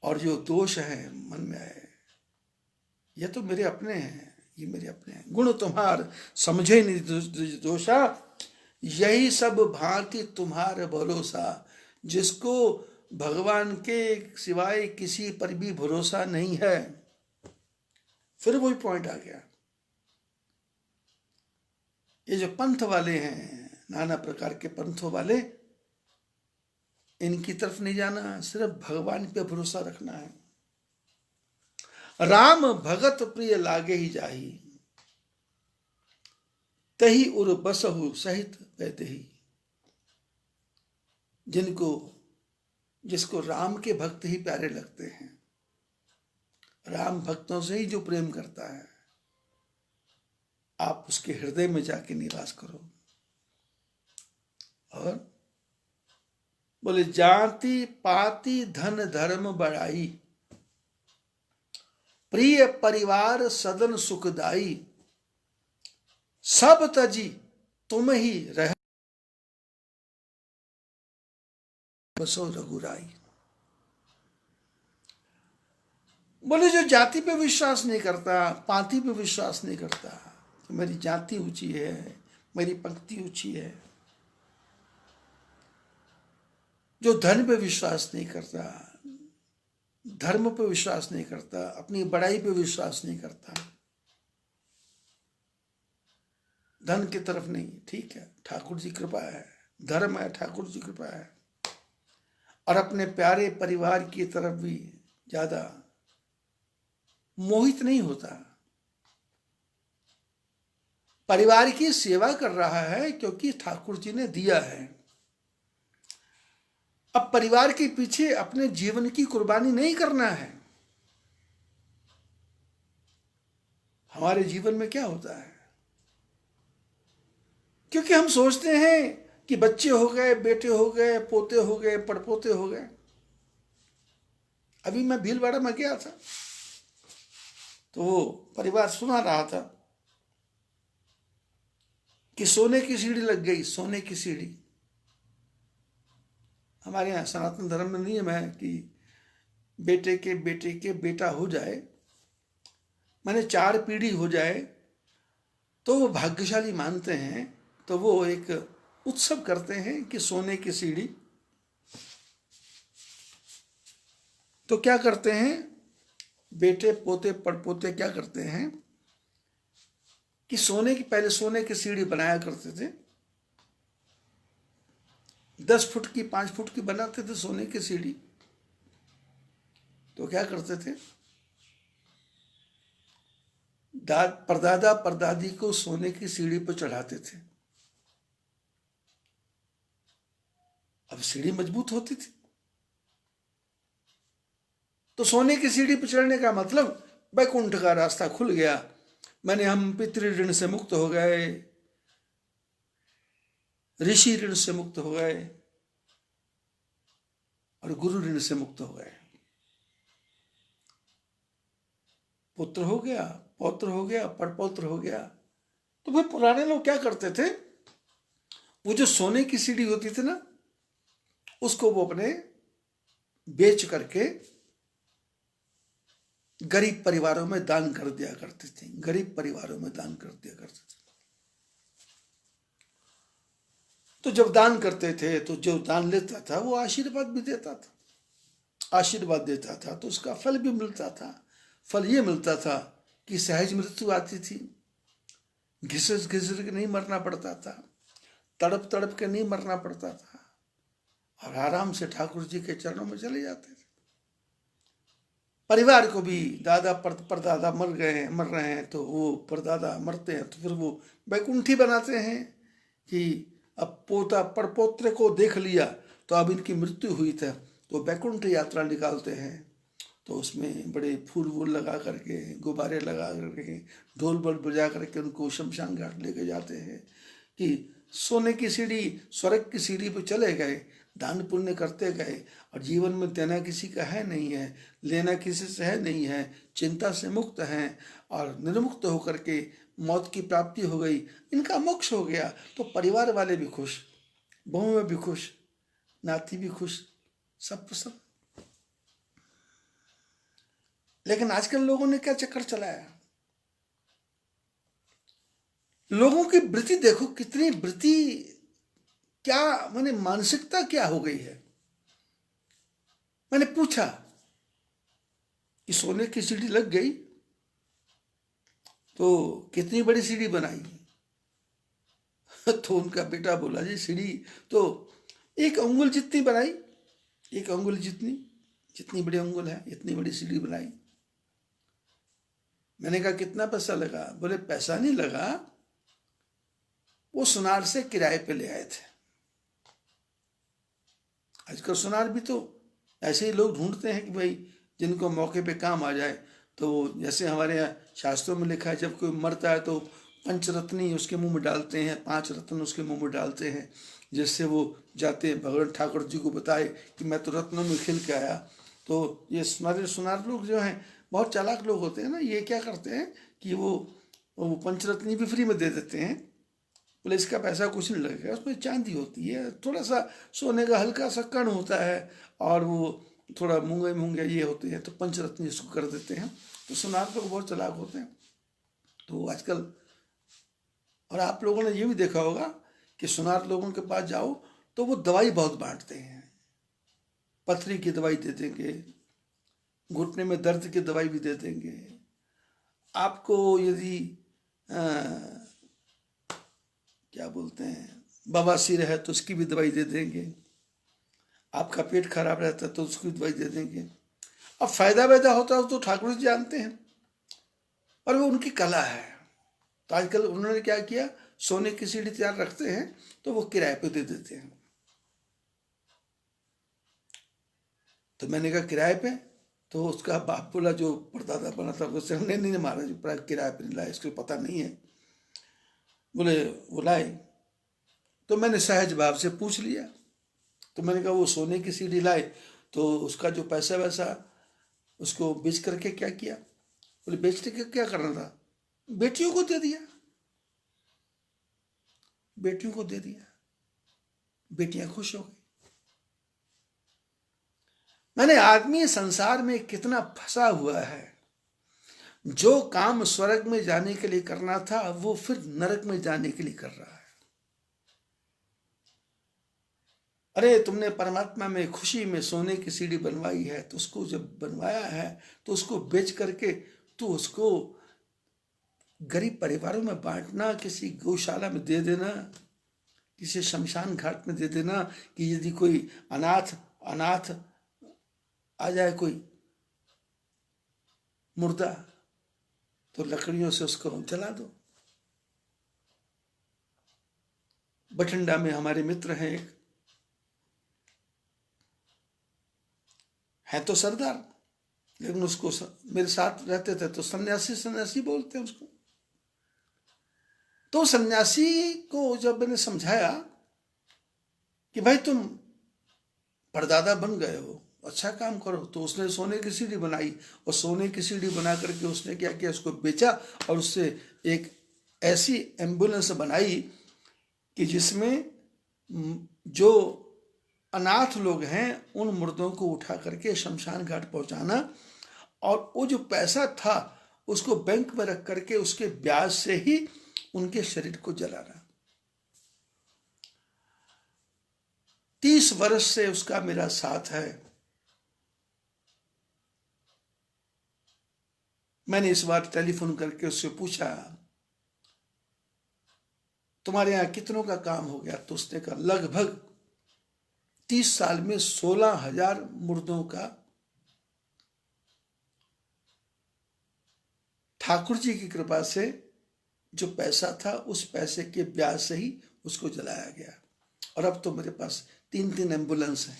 और जो दोष है मन में आए, ये तो मेरे अपने हैं, ये मेरे अपने हैं। गुण तुम्हार समझे नहीं दोषा, यही सब भांति तुम्हारे भरोसा। जिसको भगवान के सिवाय किसी पर भी भरोसा नहीं है, फिर वही पॉइंट आ गया। ये जो पंथ वाले हैं, नाना प्रकार के पंथों वाले, इनकी तरफ नहीं जाना, सिर्फ भगवान पे भरोसा रखना है। राम भगत प्रिय लागे ही जाही, तही उर बसहु सहित वैदेही। जिसको राम के भक्त ही प्यारे लगते हैं, राम भक्तों से ही जो प्रेम करता है, आप उसके हृदय में जाके निवास करो। और बोले जाति पाति धन धर्म बढ़ाई, प्रिय परिवार सदन सुखदाई, सब तजी तुम ही रह बसो रघुराई। बोले जो जाति पे विश्वास नहीं करता, पाति पे विश्वास नहीं करता, तो मेरी जाति ऊंची है, मेरी पंक्ति ऊंची है, जो धन पे विश्वास नहीं करता, धर्म पे विश्वास नहीं करता, अपनी बड़ाई पे विश्वास नहीं करता, धन की तरफ नहीं, ठीक है ठाकुर जी कृपा है, धर्म है ठाकुर जी कृपा है, और अपने प्यारे परिवार की तरफ भी ज्यादा मोहित नहीं होता, परिवार की सेवा कर रहा है क्योंकि ठाकुर जी ने दिया है। अब परिवार के पीछे अपने जीवन की कुर्बानी नहीं करना है। हमारे जीवन में क्या होता है, क्योंकि हम सोचते हैं कि बच्चे हो गए, बेटे हो गए, पोते हो गए, पड़पोते हो गए। अभी मैं भीलवाड़ा में गया था तो वो परिवार सुना रहा था कि सोने की सीढ़ी लग गई, सोने की सीढ़ी। हमारे यहाँ सनातन धर्म में नियम है कि बेटे के बेटा हो जाए, माने 4 पीढ़ी हो जाए, तो वो भाग्यशाली मानते हैं। तो वो एक उत्सव करते हैं कि सोने की सीढ़ी। तो क्या करते हैं, बेटे पोते पड़पोते क्या करते हैं कि पहले सोने की सीढ़ी बनाया करते थे, 10 फुट की 5 फुट की बनाते थे सोने की सीढ़ी। तो क्या करते थे, परदादा परदादी को सोने की सीढ़ी पर चढ़ाते थे। अब सीढ़ी मजबूत होती थी, तो सोने की सीढ़ी पर चढ़ने का मतलब वैकुंठ का रास्ता खुल गया। हम पितृ ऋण से मुक्त हो गए, ऋषि ऋण से मुक्त हो गए और गुरु ऋण से मुक्त हो गए। पुत्र हो गया, पौत्र हो गया, पड़पौत्र हो गया। तो भाई पुराने लोग क्या करते थे, वो जो सोने की सीढ़ी होती थी ना, उसको वो अपने बेच करके गरीब परिवारों में दान कर दिया करते थे, गरीब परिवारों में दान कर दिया करते थे। तो जब दान करते थे तो जो दान लेता था वो आशीर्वाद भी देता था, आशीर्वाद देता था, तो उसका फल भी मिलता था। फल ये मिलता था कि सहज मृत्यु आती थी, घिसर घिसर के नहीं मरना पड़ता था, तड़प तड़प के नहीं मरना पड़ता था, और आराम से ठाकुर जी के चरणों में चले जाते थे। परिवार को भी दादा परदादा मर रहे हैं तो वो परदादा मरते हैं तो फिर वो बैकुंठी बनाते हैं कि अब पोता परपोत्रे को देख लिया तो अब इनकी मृत्यु हुई था, तो बैकुंठ यात्रा निकालते हैं। तो उसमें बड़े फूल वूल लगा करके, गुब्बारे लगा करके, ढोल बल बजा करके उनको शमशान घाट लेके जाते हैं कि सोने की सीढ़ी, स्वर्ग की सीढ़ी पर चले गए, दान पुण्य करते गए, और जीवन में देना किसी का है नहीं है, लेना किसी से है नहीं है, चिंता से मुक्त हैं और निर्मुक्त होकर के मौत की प्राप्ति हो गई, इनका मोक्ष हो गया। तो परिवार वाले भी खुश, बहू में भी खुश, नाती भी खुश, सब प्रसन्न। लेकिन आजकल लोगों ने क्या चक्कर चलाया, लोगों की वृत्ति देखो, कितनी वृत्ति, क्या माने मानसिकता क्या हो गई है। मैंने पूछा कि सोने की सीढ़ी लग गई तो कितनी बड़ी सीढ़ी बनाई तो उनका बेटा बोला जी सीढ़ी तो 1 अंगुल जितनी बनाई, 1 अंगुल जितनी, जितनी बड़ी अंगुल है इतनी बड़ी सीढ़ी बनाई। मैंने कहा कितना पैसा लगा? बोले पैसा नहीं लगा, वो सुनार से किराए पे ले आए थे। आजकल सुनार भी तो ऐसे ही लोग ढूंढते हैं कि भाई जिनको मौके पे काम आ जाए। तो जैसे हमारे यहाँ शास्त्रों में लिखा है, जब कोई मरता है तो पंचरत्नी उसके मुंह में डालते हैं, 5 रत्न उसके मुंह में डालते हैं, जिससे वो जाते हैं भगवान ठाकुर जी को बताए कि मैं तो रत्नों में खिल के आया। तो ये सुनार लोग जो हैं बहुत चालाक लोग होते हैं ना, ये क्या करते हैं कि वो पंचरत्नी भी फ्री में दे देते हैं। बोले इसका पैसा कुछ नहीं लगेगा, उसमें चांदी होती है, थोड़ा सा सोने का हल्का सा कण होता है, और वो थोड़ा मूंगे मूंगे ये होते हैं, तो पंचरत्न इसको कर देते हैं। तो सुनार लोग बहुत चालाक होते हैं। तो आजकल, और आप लोगों ने ये भी देखा होगा कि सुनार लोगों के पास जाओ तो वो दवाई बहुत बांटते हैं, पथरी की दवाई दे देंगे, घुटने में दर्द की दवाई भी दे देंगे। आपको यदि क्या बोलते हैं बवासीर है तो उसकी भी दवाई दे देंगे, आपका पेट खराब रहता है तो उसकी दवाई दे देंगे। अब फायदा वैदा होता है तो ठाकुर जी जानते हैं, और वो उनकी कला है। तो आजकल उन्होंने क्या किया, सोने की सीढ़ी तैयार रखते हैं तो वो किराए पे दे देते हैं। तो मैंने कहा किराए पे? तो उसका बाप बोला जो परदादा बना था, उससे नहीं महाराज किराए पे नहीं लाए, इसको पता नहीं है। बोले वो लाए। तो मैंने सहज भाव से पूछ लिया, तो मैंने कहा वो सोने की सीढ़ी लाए तो उसका जो पैसा वैसा उसको बेच करके क्या किया? बोले बेचने के क्या करना था? बेटियों को दे दिया, बेटियों को दे दिया, बेटियां खुश हो गई। मैंने आदमी संसार में कितना फंसा हुआ है, जो काम स्वर्ग में जाने के लिए करना था वो फिर नरक में जाने के लिए कर रहा है। अरे तुमने परमात्मा में खुशी में सोने की सीढ़ी बनवाई है, तो उसको जब बनवाया है तो उसको बेच करके तो उसको गरीब परिवारों में बांटना, किसी गौशाला में दे देना, किसी शमशान घाट में दे देना, कि यदि कोई अनाथ आ जाए कोई मुर्दा तो लकड़ियों से उसको जला दो। बठिंडा में हमारे मित्र हैं, एक है तो सरदार, लेकिन उसको मेरे साथ रहते थे तो सन्यासी बोलते हैं उसको। तो सन्यासी को जब मैंने समझाया कि भाई तुम परदादा बन गए हो, अच्छा काम करो, तो उसने सोने की सीढ़ी बनाई, और सोने की सीढ़ी बना करके उसने क्या किया, उसको बेचा, और उससे एक ऐसी एम्बुलेंस बनाई कि जिसमें जो अनाथ लोग हैं उन मुर्दों को उठा करके शमशान घाट पहुंचाना, और वो जो पैसा था उसको बैंक में रख करके उसके ब्याज से ही उनके शरीर को जलाना। 30 वर्ष से उसका मेरा साथ है। मैंने इस बार टेलीफोन करके उससे पूछा, तुम्हारे यहां कितनों का काम हो गया? तो उसने कहा लगभग 30 साल में 16,000 मुर्दों का ठाकुर जी की कृपा से जो पैसा था उस पैसे के ब्याज से ही उसको जलाया गया। और अब तो मेरे पास 3-3 एम्बुलेंस हैं।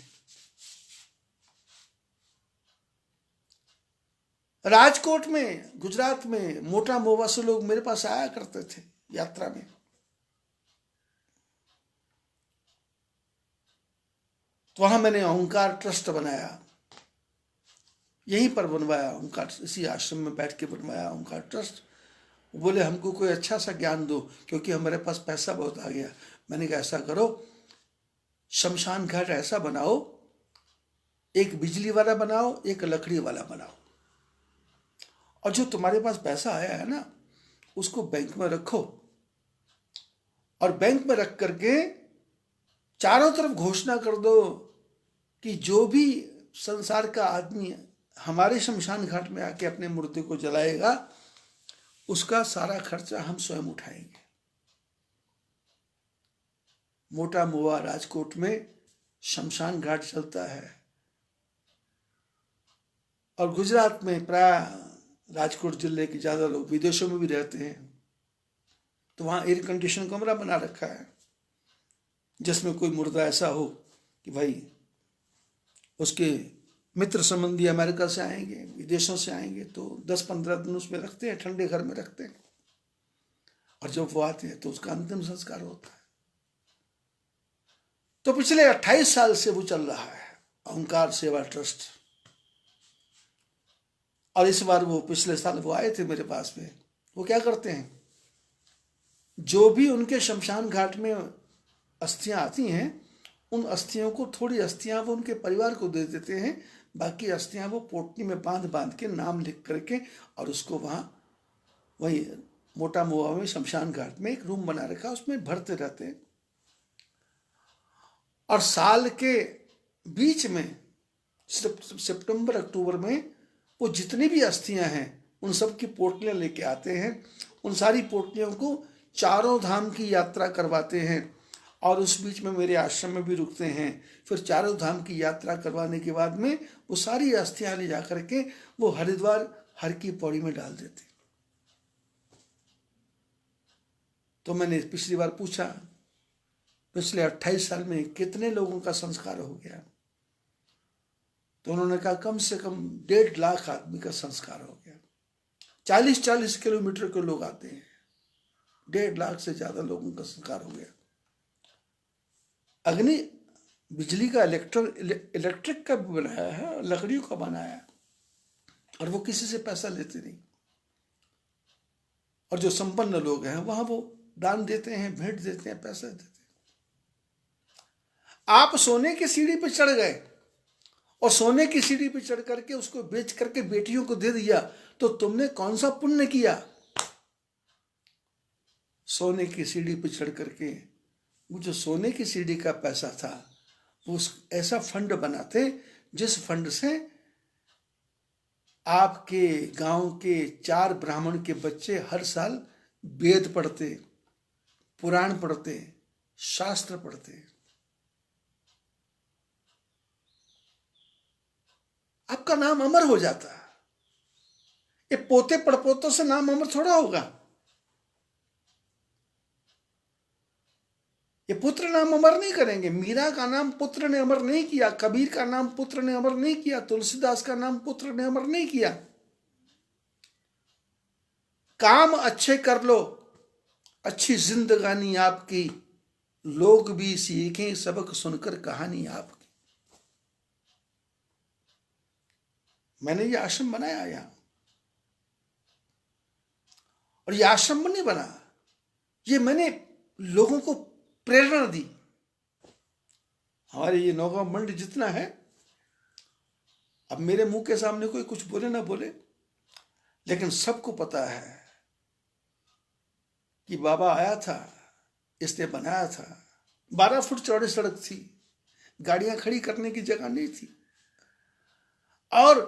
राजकोट में, गुजरात में मोटा मोवा से लोग मेरे पास आया करते थे यात्रा में। तो वहां मैंने ओंकार ट्रस्ट बनाया, यहीं पर बनवाया ओंकार, इसी आश्रम में बैठ के बनवाया ओंकार ट्रस्ट। बोले हमको कोई अच्छा सा ज्ञान दो क्योंकि हमारे पास पैसा बहुत आ गया। मैंने कहा ऐसा करो, शमशान घाट ऐसा बनाओ, एक बिजली वाला बनाओ, एक लकड़ी वाला बनाओ, और जो तुम्हारे पास पैसा आया है ना उसको बैंक में रखो, और बैंक में रख करके चारों तरफ घोषणा कर दो कि जो भी संसार का आदमी हमारे शमशान घाट में आके अपने मुर्दे को जलाएगा उसका सारा खर्चा हम स्वयं उठाएंगे। मोटा मोआ राजकोट में शमशान घाट चलता है, और गुजरात में प्राय राजकोट जिले के ज्यादा लोग विदेशों में भी रहते हैं, तो वहां एयर कंडीशन कमरा बना रखा है जिसमें कोई मुर्दा ऐसा हो कि भाई उसके मित्र संबंधी अमेरिका से आएंगे, विदेशों से आएंगे, तो 10-15 दिन उसमें रखते हैं, ठंडे घर में रखते हैं, और जब वो आते हैं तो उसका अंतिम संस्कार होता है। तो पिछले 28 साल से वो चल रहा है ओंकार सेवा ट्रस्ट। और इस बार वो पिछले साल वो आए थे मेरे पास में। वो क्या करते हैं, जो भी उनके शमशान घाट में अस्थियां आती हैं उन अस्थियों को, थोड़ी अस्थियां वो उनके परिवार को दे देते हैं, बाकी अस्थियां वो पोटली में बांध बांध के नाम लिख करके और उसको वहाँ वही मोटा मोआ में शमशान घाट में एक रूम बना रखा, उसमें भरते रहते हैं। और साल के बीच में सितंबर अक्टूबर में वो जितनी भी अस्थियां हैं उन सब की पोटलियां लेके आते हैं, उन सारी पोटलियों को चारों धाम की यात्रा करवाते हैं, और उस बीच में मेरे आश्रम में भी रुकते हैं। फिर चारों धाम की यात्रा करवाने के बाद में वो सारी अस्थियां ले जा करके वो हरिद्वार हर की पौड़ी में डाल देते। तो मैंने पिछली बार पूछा पिछले 28 साल में कितने लोगों का संस्कार हो गया, तो उन्होंने कहा कम से कम 1.5 लाख आदमी का संस्कार हो गया। 40-40 किलोमीटर के लोग आते हैं, 1.5 लाख से ज्यादा लोगों का संस्कार हो गया। अग्नि बिजली का इलेक्ट्रिक का भी बनाया है, लकड़ियों का बनाया है, और वो किसी से पैसा लेते नहीं। और जो संपन्न लोग हैं वहां वो दान देते हैं, भेंट देते हैं, पैसा देते हैं। आप सोने की सीढ़ी पे चढ़ गए और सोने की सीढ़ी पे चढ़ करके उसको बेच करके बेटियों को दे दिया, तो तुमने कौन सा पुण्य किया? सोने की सीढ़ी पे चढ़ करके वो जो सोने की सीढ़ी का पैसा था वो ऐसा फंड बनाते जिस फंड से आपके गांव के 4 ब्राह्मण के बच्चे हर साल वेद पढ़ते, पुराण पढ़ते, शास्त्र पढ़ते। आपका नाम अमर हो जाता। ये पोते पड़पोतों से नाम अमर थोड़ा होगा। ये पुत्र नाम अमर नहीं करेंगे। मीरा का नाम पुत्र ने अमर नहीं किया, कबीर का नाम पुत्र ने अमर नहीं किया, तुलसीदास का नाम पुत्र ने अमर नहीं किया। काम अच्छे कर लो, अच्छी जिंदगानी आपकी, लोग भी सीखें सबक सुनकर कहानी आपकी। मैंने ये आश्रम बनाया यहां, और ये आश्रम नहीं बना, ये मैंने लोगों को प्रेरणा दी। हमारे ये नौगांव मंडी जितना है, अब मेरे मुंह के सामने कोई कुछ बोले ना बोले, लेकिन सबको पता है कि बाबा आया था, इसने बनाया था। 12 फुट चौड़ी सड़क थी, गाड़ियां खड़ी करने की जगह नहीं थी। और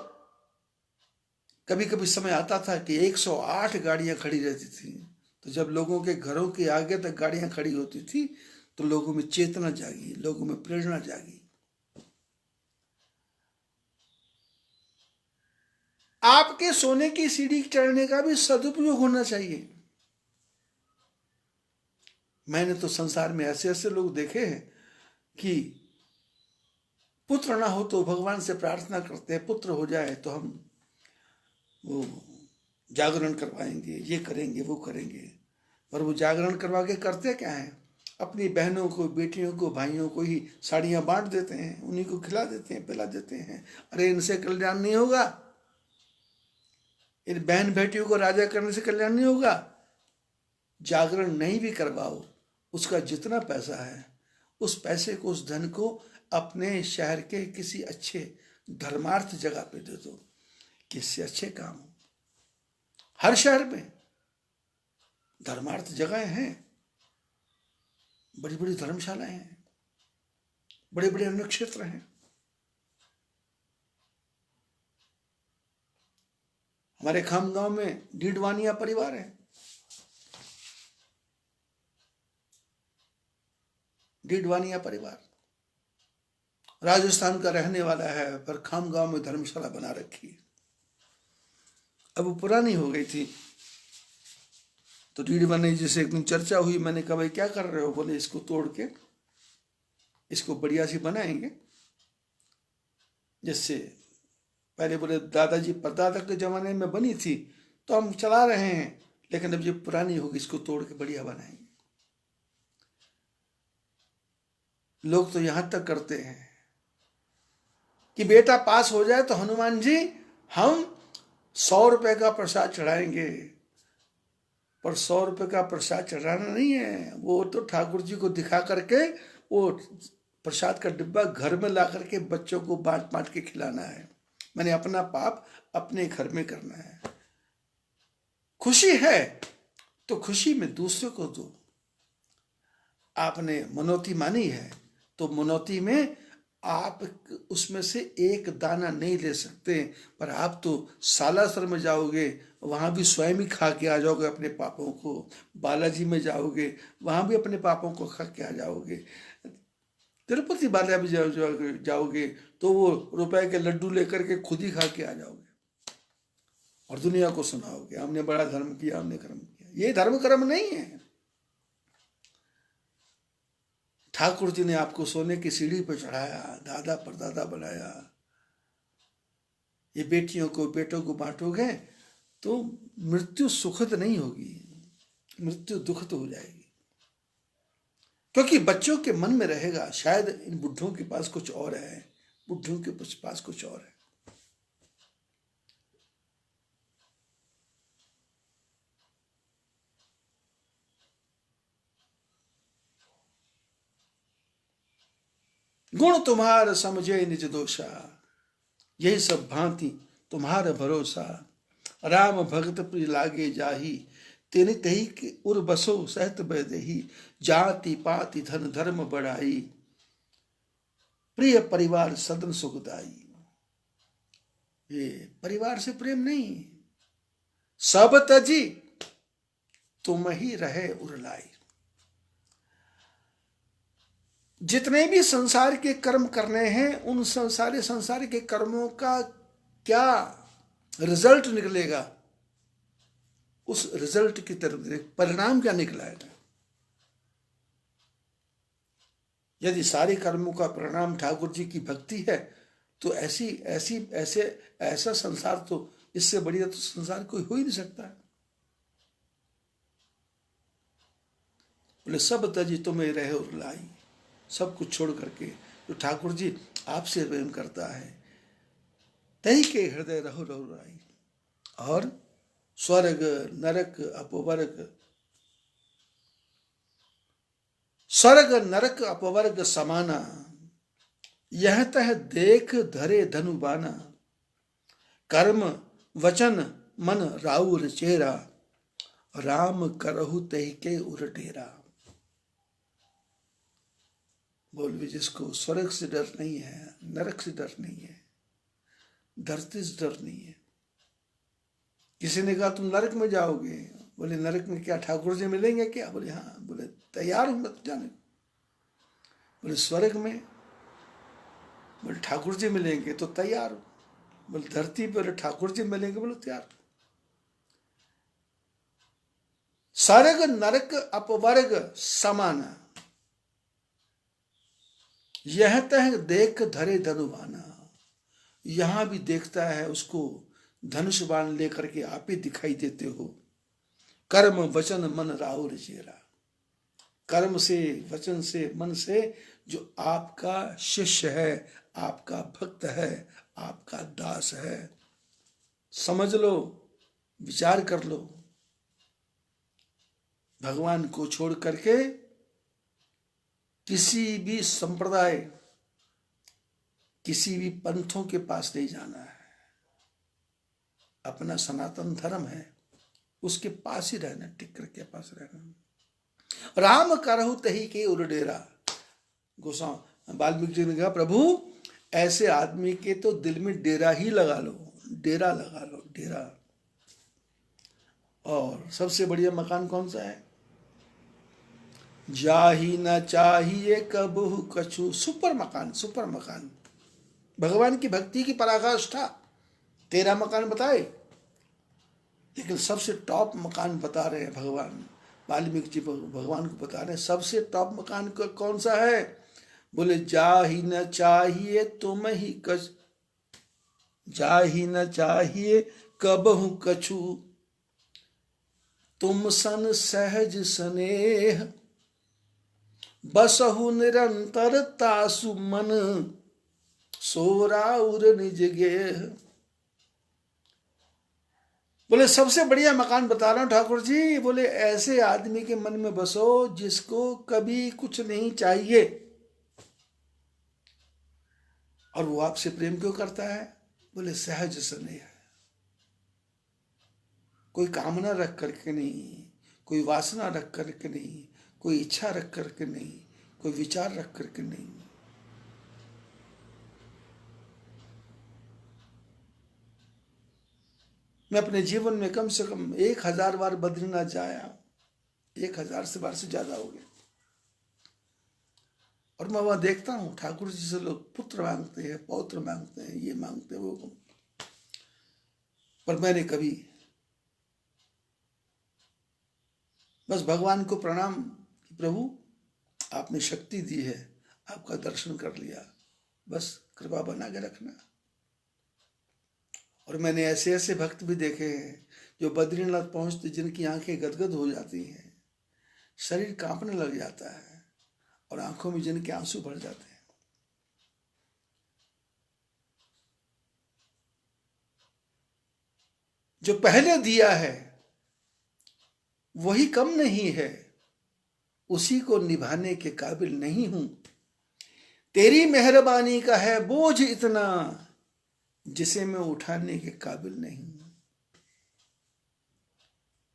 कभी कभी समय आता था कि 108 गाड़ियां खड़ी रहती थी। तो जब लोगों के घरों के आगे तक गाड़ियां खड़ी होती थी तो लोगों में चेतना जागी, लोगों में प्रेरणा जागी। आपके सोने की सीढ़ी चढ़ने का भी सदुपयोग होना चाहिए। मैंने तो संसार में ऐसे ऐसे लोग देखे हैं कि पुत्र ना हो तो भगवान से प्रार्थना करते हैं, पुत्र हो जाए तो हम वो जागरण करवाएंगे, ये करेंगे, वो करेंगे। पर वो जागरण करवा के करते क्या है? अपनी बहनों को, बेटियों को, भाइयों को ही साड़ियां बांट देते हैं, उन्हीं को खिला देते हैं, पिला देते हैं। अरे इनसे कल्याण नहीं होगा, इन बहन बेटियों को राजा करने से कल्याण नहीं होगा। जागरण नहीं भी करवाओ, उसका जितना पैसा है उस पैसे को, उस धन को अपने शहर के किसी अच्छे धर्मार्थ जगह पे दे दो, किससे अच्छे काम हो। हर शहर में धर्मार्थ जगह हैं, बड़ी बड़ी धर्मशालाएं हैं, बड़े बड़े अन्य क्षेत्र हैं। हमारे खामगांव में डीडवानिया परिवार है, डीडवानिया परिवार राजस्थान का रहने वाला है, पर खामगांव में धर्मशाला बना रखी है। अब वो पुरानी हो गई थी तो डीडवानी जी से एक दिन चर्चा हुई। मैंने कहा भाई क्या कर रहे हो? बोले इसको तोड़ के इसको बढ़िया सी बनाएंगे, जिससे पहले बोले दादाजी परदादा के जमाने में बनी थी तो हम चला रहे हैं, लेकिन अब ये पुरानी होगी, इसको तोड़ के बढ़िया बनाएंगे। लोग तो यहां तक करते हैं कि बेटा पास हो जाए तो हनुमान जी हम 100 रुपए का प्रसाद चढ़ाएंगे। पर 100 रुपए का प्रसाद चढ़ाना नहीं है, वो तो ठाकुर जी को दिखा करके वो प्रसाद का डिब्बा घर में ला करके बच्चों को बांट बांट के खिलाना है। मैंने अपना पाप अपने घर में करना है। खुशी है तो खुशी में दूसरे को दो। आपने मनौती मानी है तो मनौती में आप उसमें से एक दाना नहीं ले सकते, पर आप तो सालासर में जाओगे, वहां भी स्वयं ही खा के आ जाओगे अपने पापों को। बालाजी में जाओगे, वहां भी अपने पापों को खा के आ जाओगे। तिरुपति बालाजी जाओगे तो वो रुपए के लड्डू लेकर के खुद ही खा के आ जाओगे और दुनिया को सुनाओगे हमने बड़ा धर्म किया, हमने कर्म किया। ये धर्म कर्म नहीं है। ठाकुर जी ने आपको सोने की सीढ़ी पर चढ़ाया, दादा परदादा बनाया। ये बेटियों को, बेटों को बांटोगे तो मृत्यु सुखद नहीं होगी, मृत्यु दुखद हो जाएगी। क्योंकि बच्चों के मन में रहेगा शायद इन बुढ़ों के पास कुछ और है, बुढ़ों के पास कुछ और है। गुण तुम्हार समझे निज दोषा, यही सब भांति तुम्हारा भरोसा। राम भगत प्रिय लागे जाही, तेनि तही के उर बसो सहत बैदेही। जाति पाति धन धर्म बढ़ाई, प्रिय परिवार सदन सुखदाई। ये परिवार से प्रेम नहीं, सब तजी तुम ही रहे उरलाई। जितने भी संसार के कर्म करने हैं उन सारे संसार के कर्मों का क्या रिजल्ट निकलेगा, उस रिजल्ट की तरफ परिणाम क्या निकलाएगा। यदि सारे कर्मों का परिणाम ठाकुर जी की भक्ति है तो ऐसा संसार तो, इससे बढ़िया तो संसार कोई हो ही नहीं सकता। बोले सब तजी तुम्हें रहे और लाई, सब कुछ छोड़ करके जो ठाकुर जी आपसे प्रेम करता है, तही के हृदय रहो रहो राई। और स्वर्ग नरक अपवर्ग, स्वर्ग नरक अपवर्ग समाना, यह तह देख धरे धनुबाना, कर्म वचन मन राउर चेरा, राम करहु तहि के उर डेरा। बोल भी, जिसको स्वर्ग से डर नहीं है, नरक से डर नहीं है, धरती से डर नहीं है। किसी ने कहा तुम नरक में जाओगे, बोले नरक में क्या ठाकुर जी मिलेंगे क्या? बोले हाँ। बोले तैयार हूं मत जाने। बोले स्वर्ग में? बोले ठाकुर जी मिलेंगे तो तैयार हो। बोले धरती पर ठाकुर जी मिलेंगे? बोले तैयार। स्वर्ग नरक अपवर्ग समान, यह तह देख धरे धनुबाना। यहां भी देखता है, उसको धनुष बाण लेकर के आप ही दिखाई देते हो। कर्म वचन मन राउर चेरा, कर्म से, वचन से, मन से जो आपका शिष्य है, आपका भक्त है, आपका दास है, समझ लो, विचार कर लो। भगवान को छोड़ करके किसी भी संप्रदाय, किसी भी पंथों के पास नहीं जाना है। अपना सनातन धर्म है, उसके पास ही रहना, टिक करके पास रहना। राम करहु तही के उर डेरा। गोसाई वाल्मीकि जी ने कहा प्रभु ऐसे आदमी के तो दिल में डेरा ही लगा लो, डेरा लगा लो, डेरा। और सबसे बढ़िया मकान कौन सा है? जाही न चाहिए कबहु कछु। सुपर मकान, सुपर मकान। भगवान की भक्ति की पराकाष्ठा। तेरा मकान बताए, लेकिन सबसे टॉप मकान बता रहे हैं भगवान वाल्मीकि जी। भगवान को बता रहे हैं सबसे टॉप मकान कौन सा है? बोले जाही न चाहिए तुम ही कछ, जाही न चाहिए कबहु कछु, तुम सन सहज स्नेह, बसहु निरंतर तासु मन, सोराउर निज गेह। बोले सबसे बढ़िया मकान बता रहा हूं ठाकुर जी। बोले ऐसे आदमी के मन में बसो जिसको कभी कुछ नहीं चाहिए, और वो आपसे प्रेम क्यों करता है? बोले सहज स्नेह। कोई कामना रख करके नहीं, कोई वासना रख करके नहीं, कोई इच्छा रख करके नहीं, कोई विचार रख करके नहीं। मैं अपने जीवन में कम से कम 1000 बार बद्रीनाथ जाया, 1000 बार से ज्यादा हो गया। और मैं वहां देखता हूं ठाकुर जी से लोग पुत्र मांगते हैं, पौत्र मांगते हैं, ये मांगते हैं, वो। पर मैंने कभी बस भगवान को प्रणाम कि प्रभु आपने शक्ति दी है, आपका दर्शन कर लिया, बस कृपा बना के रखना। और मैंने ऐसे ऐसे भक्त भी देखे हैं जो बद्रीनाथ पहुंचते जिनकी आंखें गदगद हो जाती हैं, शरीर कांपने लग जाता है, और आंखों में जिनके आंसू भर जाते हैं। जो पहले दिया है वही कम नहीं है, उसी को निभाने के काबिल नहीं हूं। तेरी मेहरबानी का है बोझ इतना, जिसे मैं उठाने के काबिल नहीं हूं।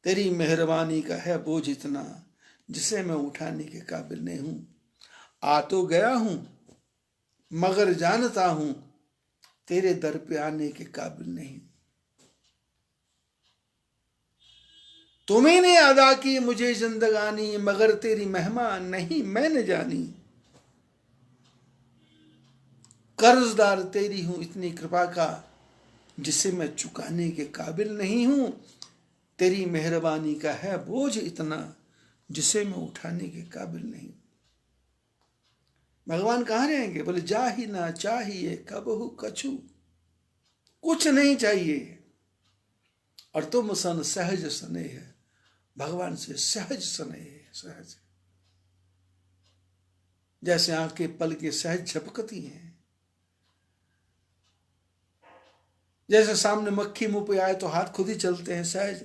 तेरी मेहरबानी का है बोझ इतना, जिसे मैं उठाने के काबिल नहीं हूं। आ तो गया हूं मगर जानता हूं तेरे दर पे आने के काबिल नहीं। तुम्ही ने अदा की मुझे जिंदगानी, मगर तेरी महिमा नहीं मैंने जानी। कर्जदार तेरी हूं इतनी कृपा का, जिसे मैं चुकाने के काबिल नहीं हूं। तेरी मेहरबानी का है बोझ इतना, जिसे मैं उठाने के काबिल नहीं। भगवान कहाँ रहेंगे? बोले जा ही ना चाहिए कबहु कछु, कुछ नहीं चाहिए, और तुम सन सहज स्नेह। भगवान से सहज स्नेह, सहज, जैसे आंखें पल के सहज झपकती हैं, जैसे सामने मक्खी मुंह पे आए तो हाथ खुद ही चलते हैं, सहज।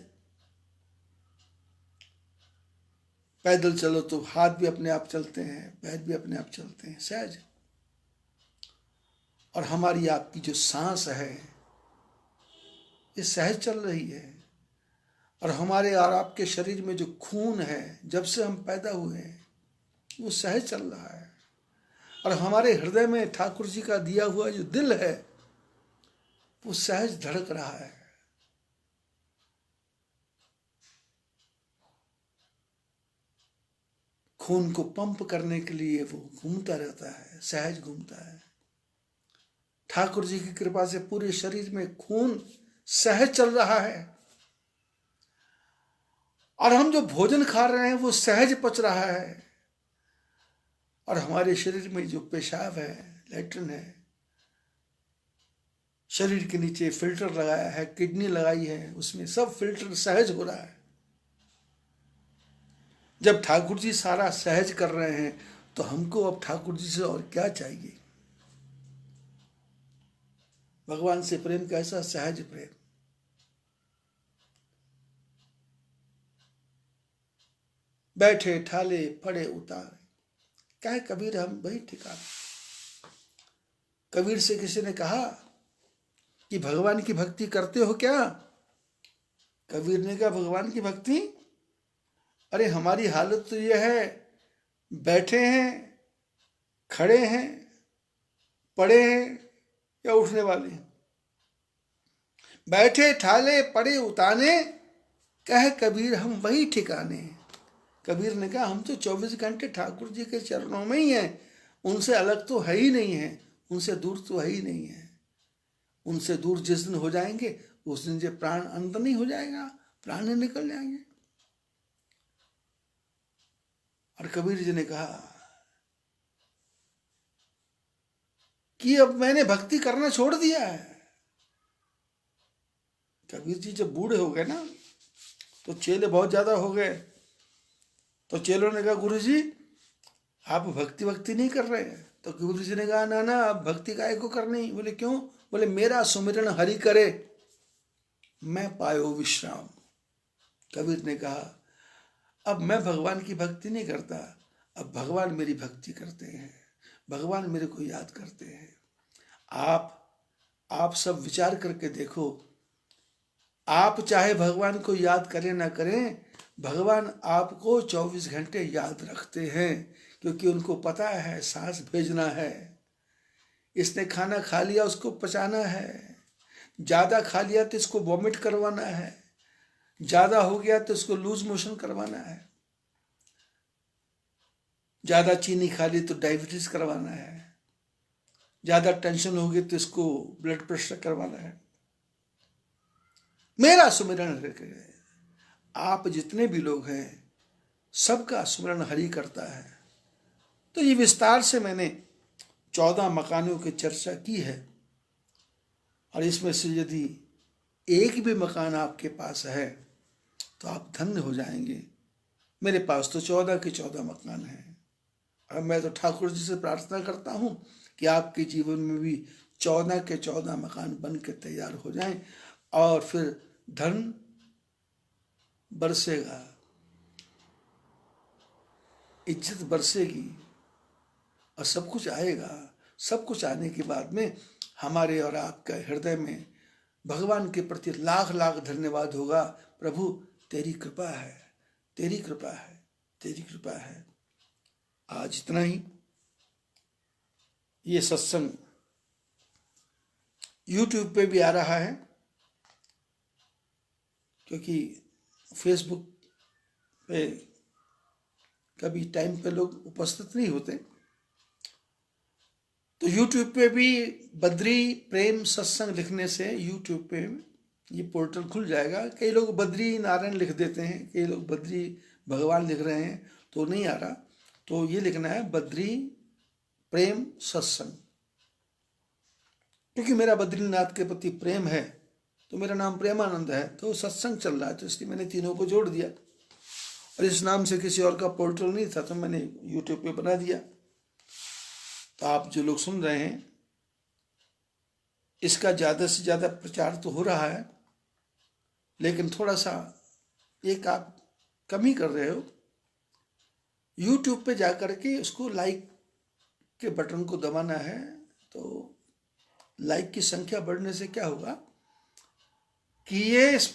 पैदल चलो तो हाथ भी अपने आप चलते हैं, पैर भी अपने आप चलते हैं, सहज। और हमारी आपकी जो सांस है ये सहज चल रही है, और हमारे और आपके शरीर में जो खून है जब से हम पैदा हुए हैं वो सहज चल रहा है, और हमारे हृदय में ठाकुर जी का दिया हुआ जो दिल है वो सहज धड़क रहा है। खून को पंप करने के लिए वो घूमता रहता है, सहज घूमता है। ठाकुर जी की कृपा से पूरे शरीर में खून सहज चल रहा है, और हम जो भोजन खा रहे हैं वो सहज पच रहा है, और हमारे शरीर में जो पेशाब है, लैट्रिन है, शरीर के नीचे फिल्टर लगाया है, किडनी लगाई है, उसमें सब फिल्टर सहज हो रहा है। जब ठाकुर जी सारा सहज कर रहे हैं तो हमको अब ठाकुर जी से और क्या चाहिए। भगवान से प्रेम कैसा सहज प्रेम। बैठे ठाले पड़े उतारे, कहे कबीर हम वही ठिकाना। कबीर से किसी ने कहा कि भगवान की भक्ति करते हो क्या? कबीर ने कहा भगवान की भक्ति, अरे हमारी हालत तो यह है, बैठे हैं, खड़े हैं, पड़े हैं या उठने वाले हैं। बैठे ठाले पड़े उताने, कह कबीर हम वही ठिकाने। कबीर ने कहा हम तो 24 घंटे ठाकुर जी के चरणों में ही हैं, उनसे अलग तो है ही नहीं है, उनसे दूर तो है ही नहीं है। उनसे दूर जिस दिन हो जाएंगे उस दिन जो प्राण अंत नहीं हो जाएगा, प्राण निकल जाएंगे। और कबीर जी ने कहा कि अब मैंने भक्ति करना छोड़ दिया है। कबीर जी जब बूढ़े हो गए ना तो चेले बहुत ज्यादा हो गए, तो चेलों ने कहा गुरु जी आप भक्ति नहीं कर रहे हैं। तो गुरु जी ने कहा ना ना अब भक्ति काहे को करनी। बोले क्यों? बोले मेरा सुमिरन हरि करे मैं पायो विश्राम। कबीर ने कहा अब मैं भगवान की भक्ति नहीं करता, अब भगवान मेरी भक्ति करते हैं, भगवान मेरे को याद करते हैं। आप सब विचार करके देखो, आप चाहे भगवान को याद करें ना करें, भगवान आपको 24 घंटे याद रखते हैं, क्योंकि उनको पता है सांस भेजना है। इसने खाना खा लिया उसको पचाना है, ज्यादा खा लिया तो इसको वॉमिट करवाना है, ज्यादा हो गया तो इसको लूज मोशन करवाना है, ज्यादा चीनी खा ली तो डायबिटीज करवाना है, ज्यादा टेंशन हो गई तो इसको ब्लड प्रेशर करवाना है। मेरा सुमिरन हरि करे। आप जितने भी लोग हैं सबका सुमिरन हरि करता है। तो ये विस्तार से मैंने 14 मकानों की चर्चा की है, और इसमें से यदि एक भी मकान आपके पास है तो आप धन्य हो जाएंगे। मेरे पास तो 14 के 14 मकान हैं, और मैं तो ठाकुर जी से प्रार्थना करता हूँ कि आपके जीवन में भी 14 के 14 मकान बन के तैयार हो जाएं, और फिर धन बरसेगा, इज्जत बरसेगी, और सब कुछ आएगा। सब कुछ आने के बाद में हमारे और आपके हृदय में भगवान के प्रति लाख लाख धन्यवाद होगा। प्रभु तेरी कृपा है, तेरी कृपा है, तेरी कृपा है। आज इतना ही। ये सत्संग YouTube पे भी आ रहा है, क्योंकि फेसबुक पे कभी टाइम पे लोग उपस्थित नहीं होते, तो YouTube पे भी बद्री प्रेम सत्संग लिखने से YouTube पे ये पोर्टल खुल जाएगा। कई लोग बद्री नारायण लिख देते हैं, कई लोग बद्री भगवान लिख रहे हैं, तो नहीं आ रहा। तो ये लिखना है बद्री प्रेम सत्संग, क्योंकि मेरा बद्रीनाथ के प्रति प्रेम है, तो मेरा नाम प्रेमानंद है, तो सत्संग चल रहा है, तो इसलिए मैंने तीनों को जोड़ दिया। और इस नाम से किसी और का पोर्टल नहीं था, तो मैंने YouTube पे बना दिया। तो आप जो लोग सुन रहे हैं, इसका ज़्यादा से ज़्यादा प्रचार तो हो रहा है, लेकिन थोड़ा सा एक आप कम ही कर रहे हो। YouTube पे जा कर के उसको लाइक के बटन को दबाना है, तो लाइक की संख्या बढ़ने से क्या होगा कि ये इस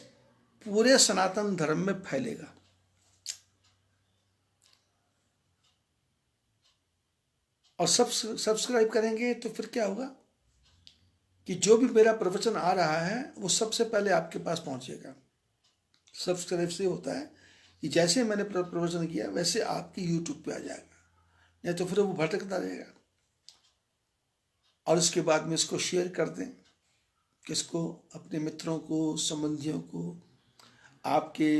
पूरे सनातन धर्म में फैलेगा। और सब्सक्राइब करेंगे तो फिर क्या होगा कि जो भी मेरा प्रवचन आ रहा है वो सबसे पहले आपके पास पहुंचेगा। सब्सक्राइब से होता है कि जैसे मैंने प्रवचन किया वैसे आपकी यूट्यूब पे आ जाएगा, नहीं तो फिर वो भटकता रहेगा। और उसके बाद में इसको शेयर कर दें, किसको, अपने मित्रों को, संबंधियों को। आपके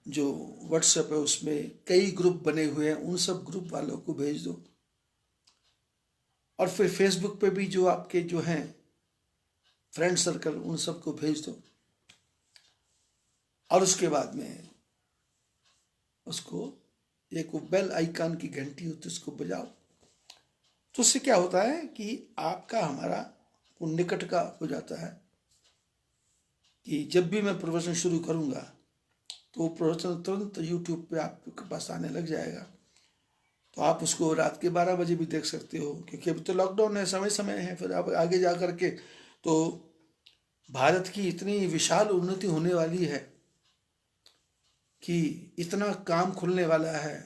जो व्हाट्सएप है उसमें कई ग्रुप बने हुए हैं, उन सब ग्रुप वालों को भेज दो। और फिर फेसबुक पे भी जो आपके जो हैं फ्रेंड सर्कल, उन सबको भेज दो। और उसके बाद में उसको एक वो बेल आइकन की घंटी होती है उसको बजाओ। तो उससे क्या होता है कि आपका हमारा वो निकट का हो जाता है कि जब भी मैं प्रवचन शुरू करूंगा तो वो प्रवचन तुरंत यूट्यूब पे आपके पास आने लग जाएगा। तो आप उसको रात के 12 बजे भी देख सकते हो, क्योंकि अभी तो लॉकडाउन है, समय समय है। फिर आप आगे जा कर के तो भारत की इतनी विशाल उन्नति होने वाली है कि इतना काम खुलने वाला है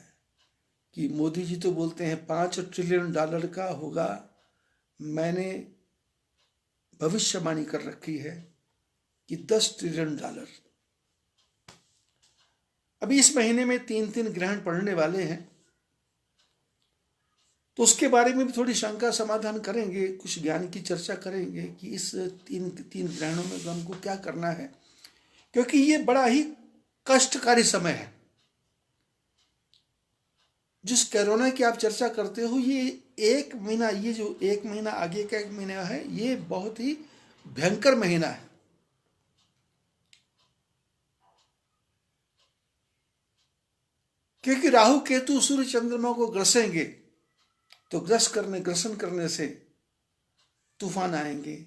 कि मोदी जी तो बोलते हैं $5 ट्रिलियन का होगा। मैंने भविष्यवाणी कर रखी है कि $10 ट्रिलियन। अभी इस महीने में 3 ग्रहण पड़ने वाले हैं, तो उसके बारे में भी थोड़ी शंका समाधान करेंगे, कुछ ज्ञान की चर्चा करेंगे कि इस तीन ग्रहणों में हमको क्या करना है, क्योंकि ये बड़ा ही कष्टकारी समय है। जिस कोरोना की आप चर्चा करते हो, ये एक महीना, ये जो एक महीना आगे का एक महीना है, ये बहुत ही भयंकर महीना है। क्योंकि राहु केतु सूर्य चंद्रमा को ग्रसेंगे, तो ग्रसन करने से तूफान आएंगे,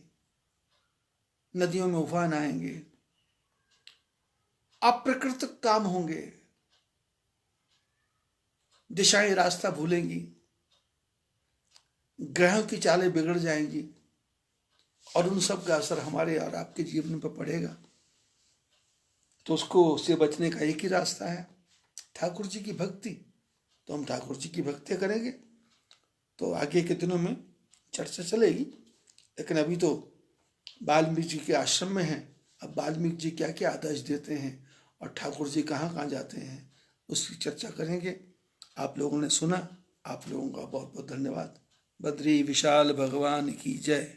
नदियों में उफान आएंगे, अप्राकृतिक काम होंगे, दिशाएं रास्ता भूलेंगी, ग्रहों की चालें बिगड़ जाएंगी, और उन सब का असर हमारे और आपके जीवन पर पड़ेगा। तो उससे बचने का एक ही रास्ता है, ठाकुर जी की भक्ति। तो हम ठाकुर जी की भक्ति करेंगे तो आगे के दिनों में चर्चा चलेगी। लेकिन अभी तो वाल्मीकि जी के आश्रम में हैं, अब वाल्मीकि जी क्या क्या आदेश देते हैं और ठाकुर जी कहाँ कहाँ जाते हैं, उसकी चर्चा करेंगे। आप लोगों ने सुना, आप लोगों का बहुत बहुत धन्यवाद। बद्री विशाल भगवान की जय।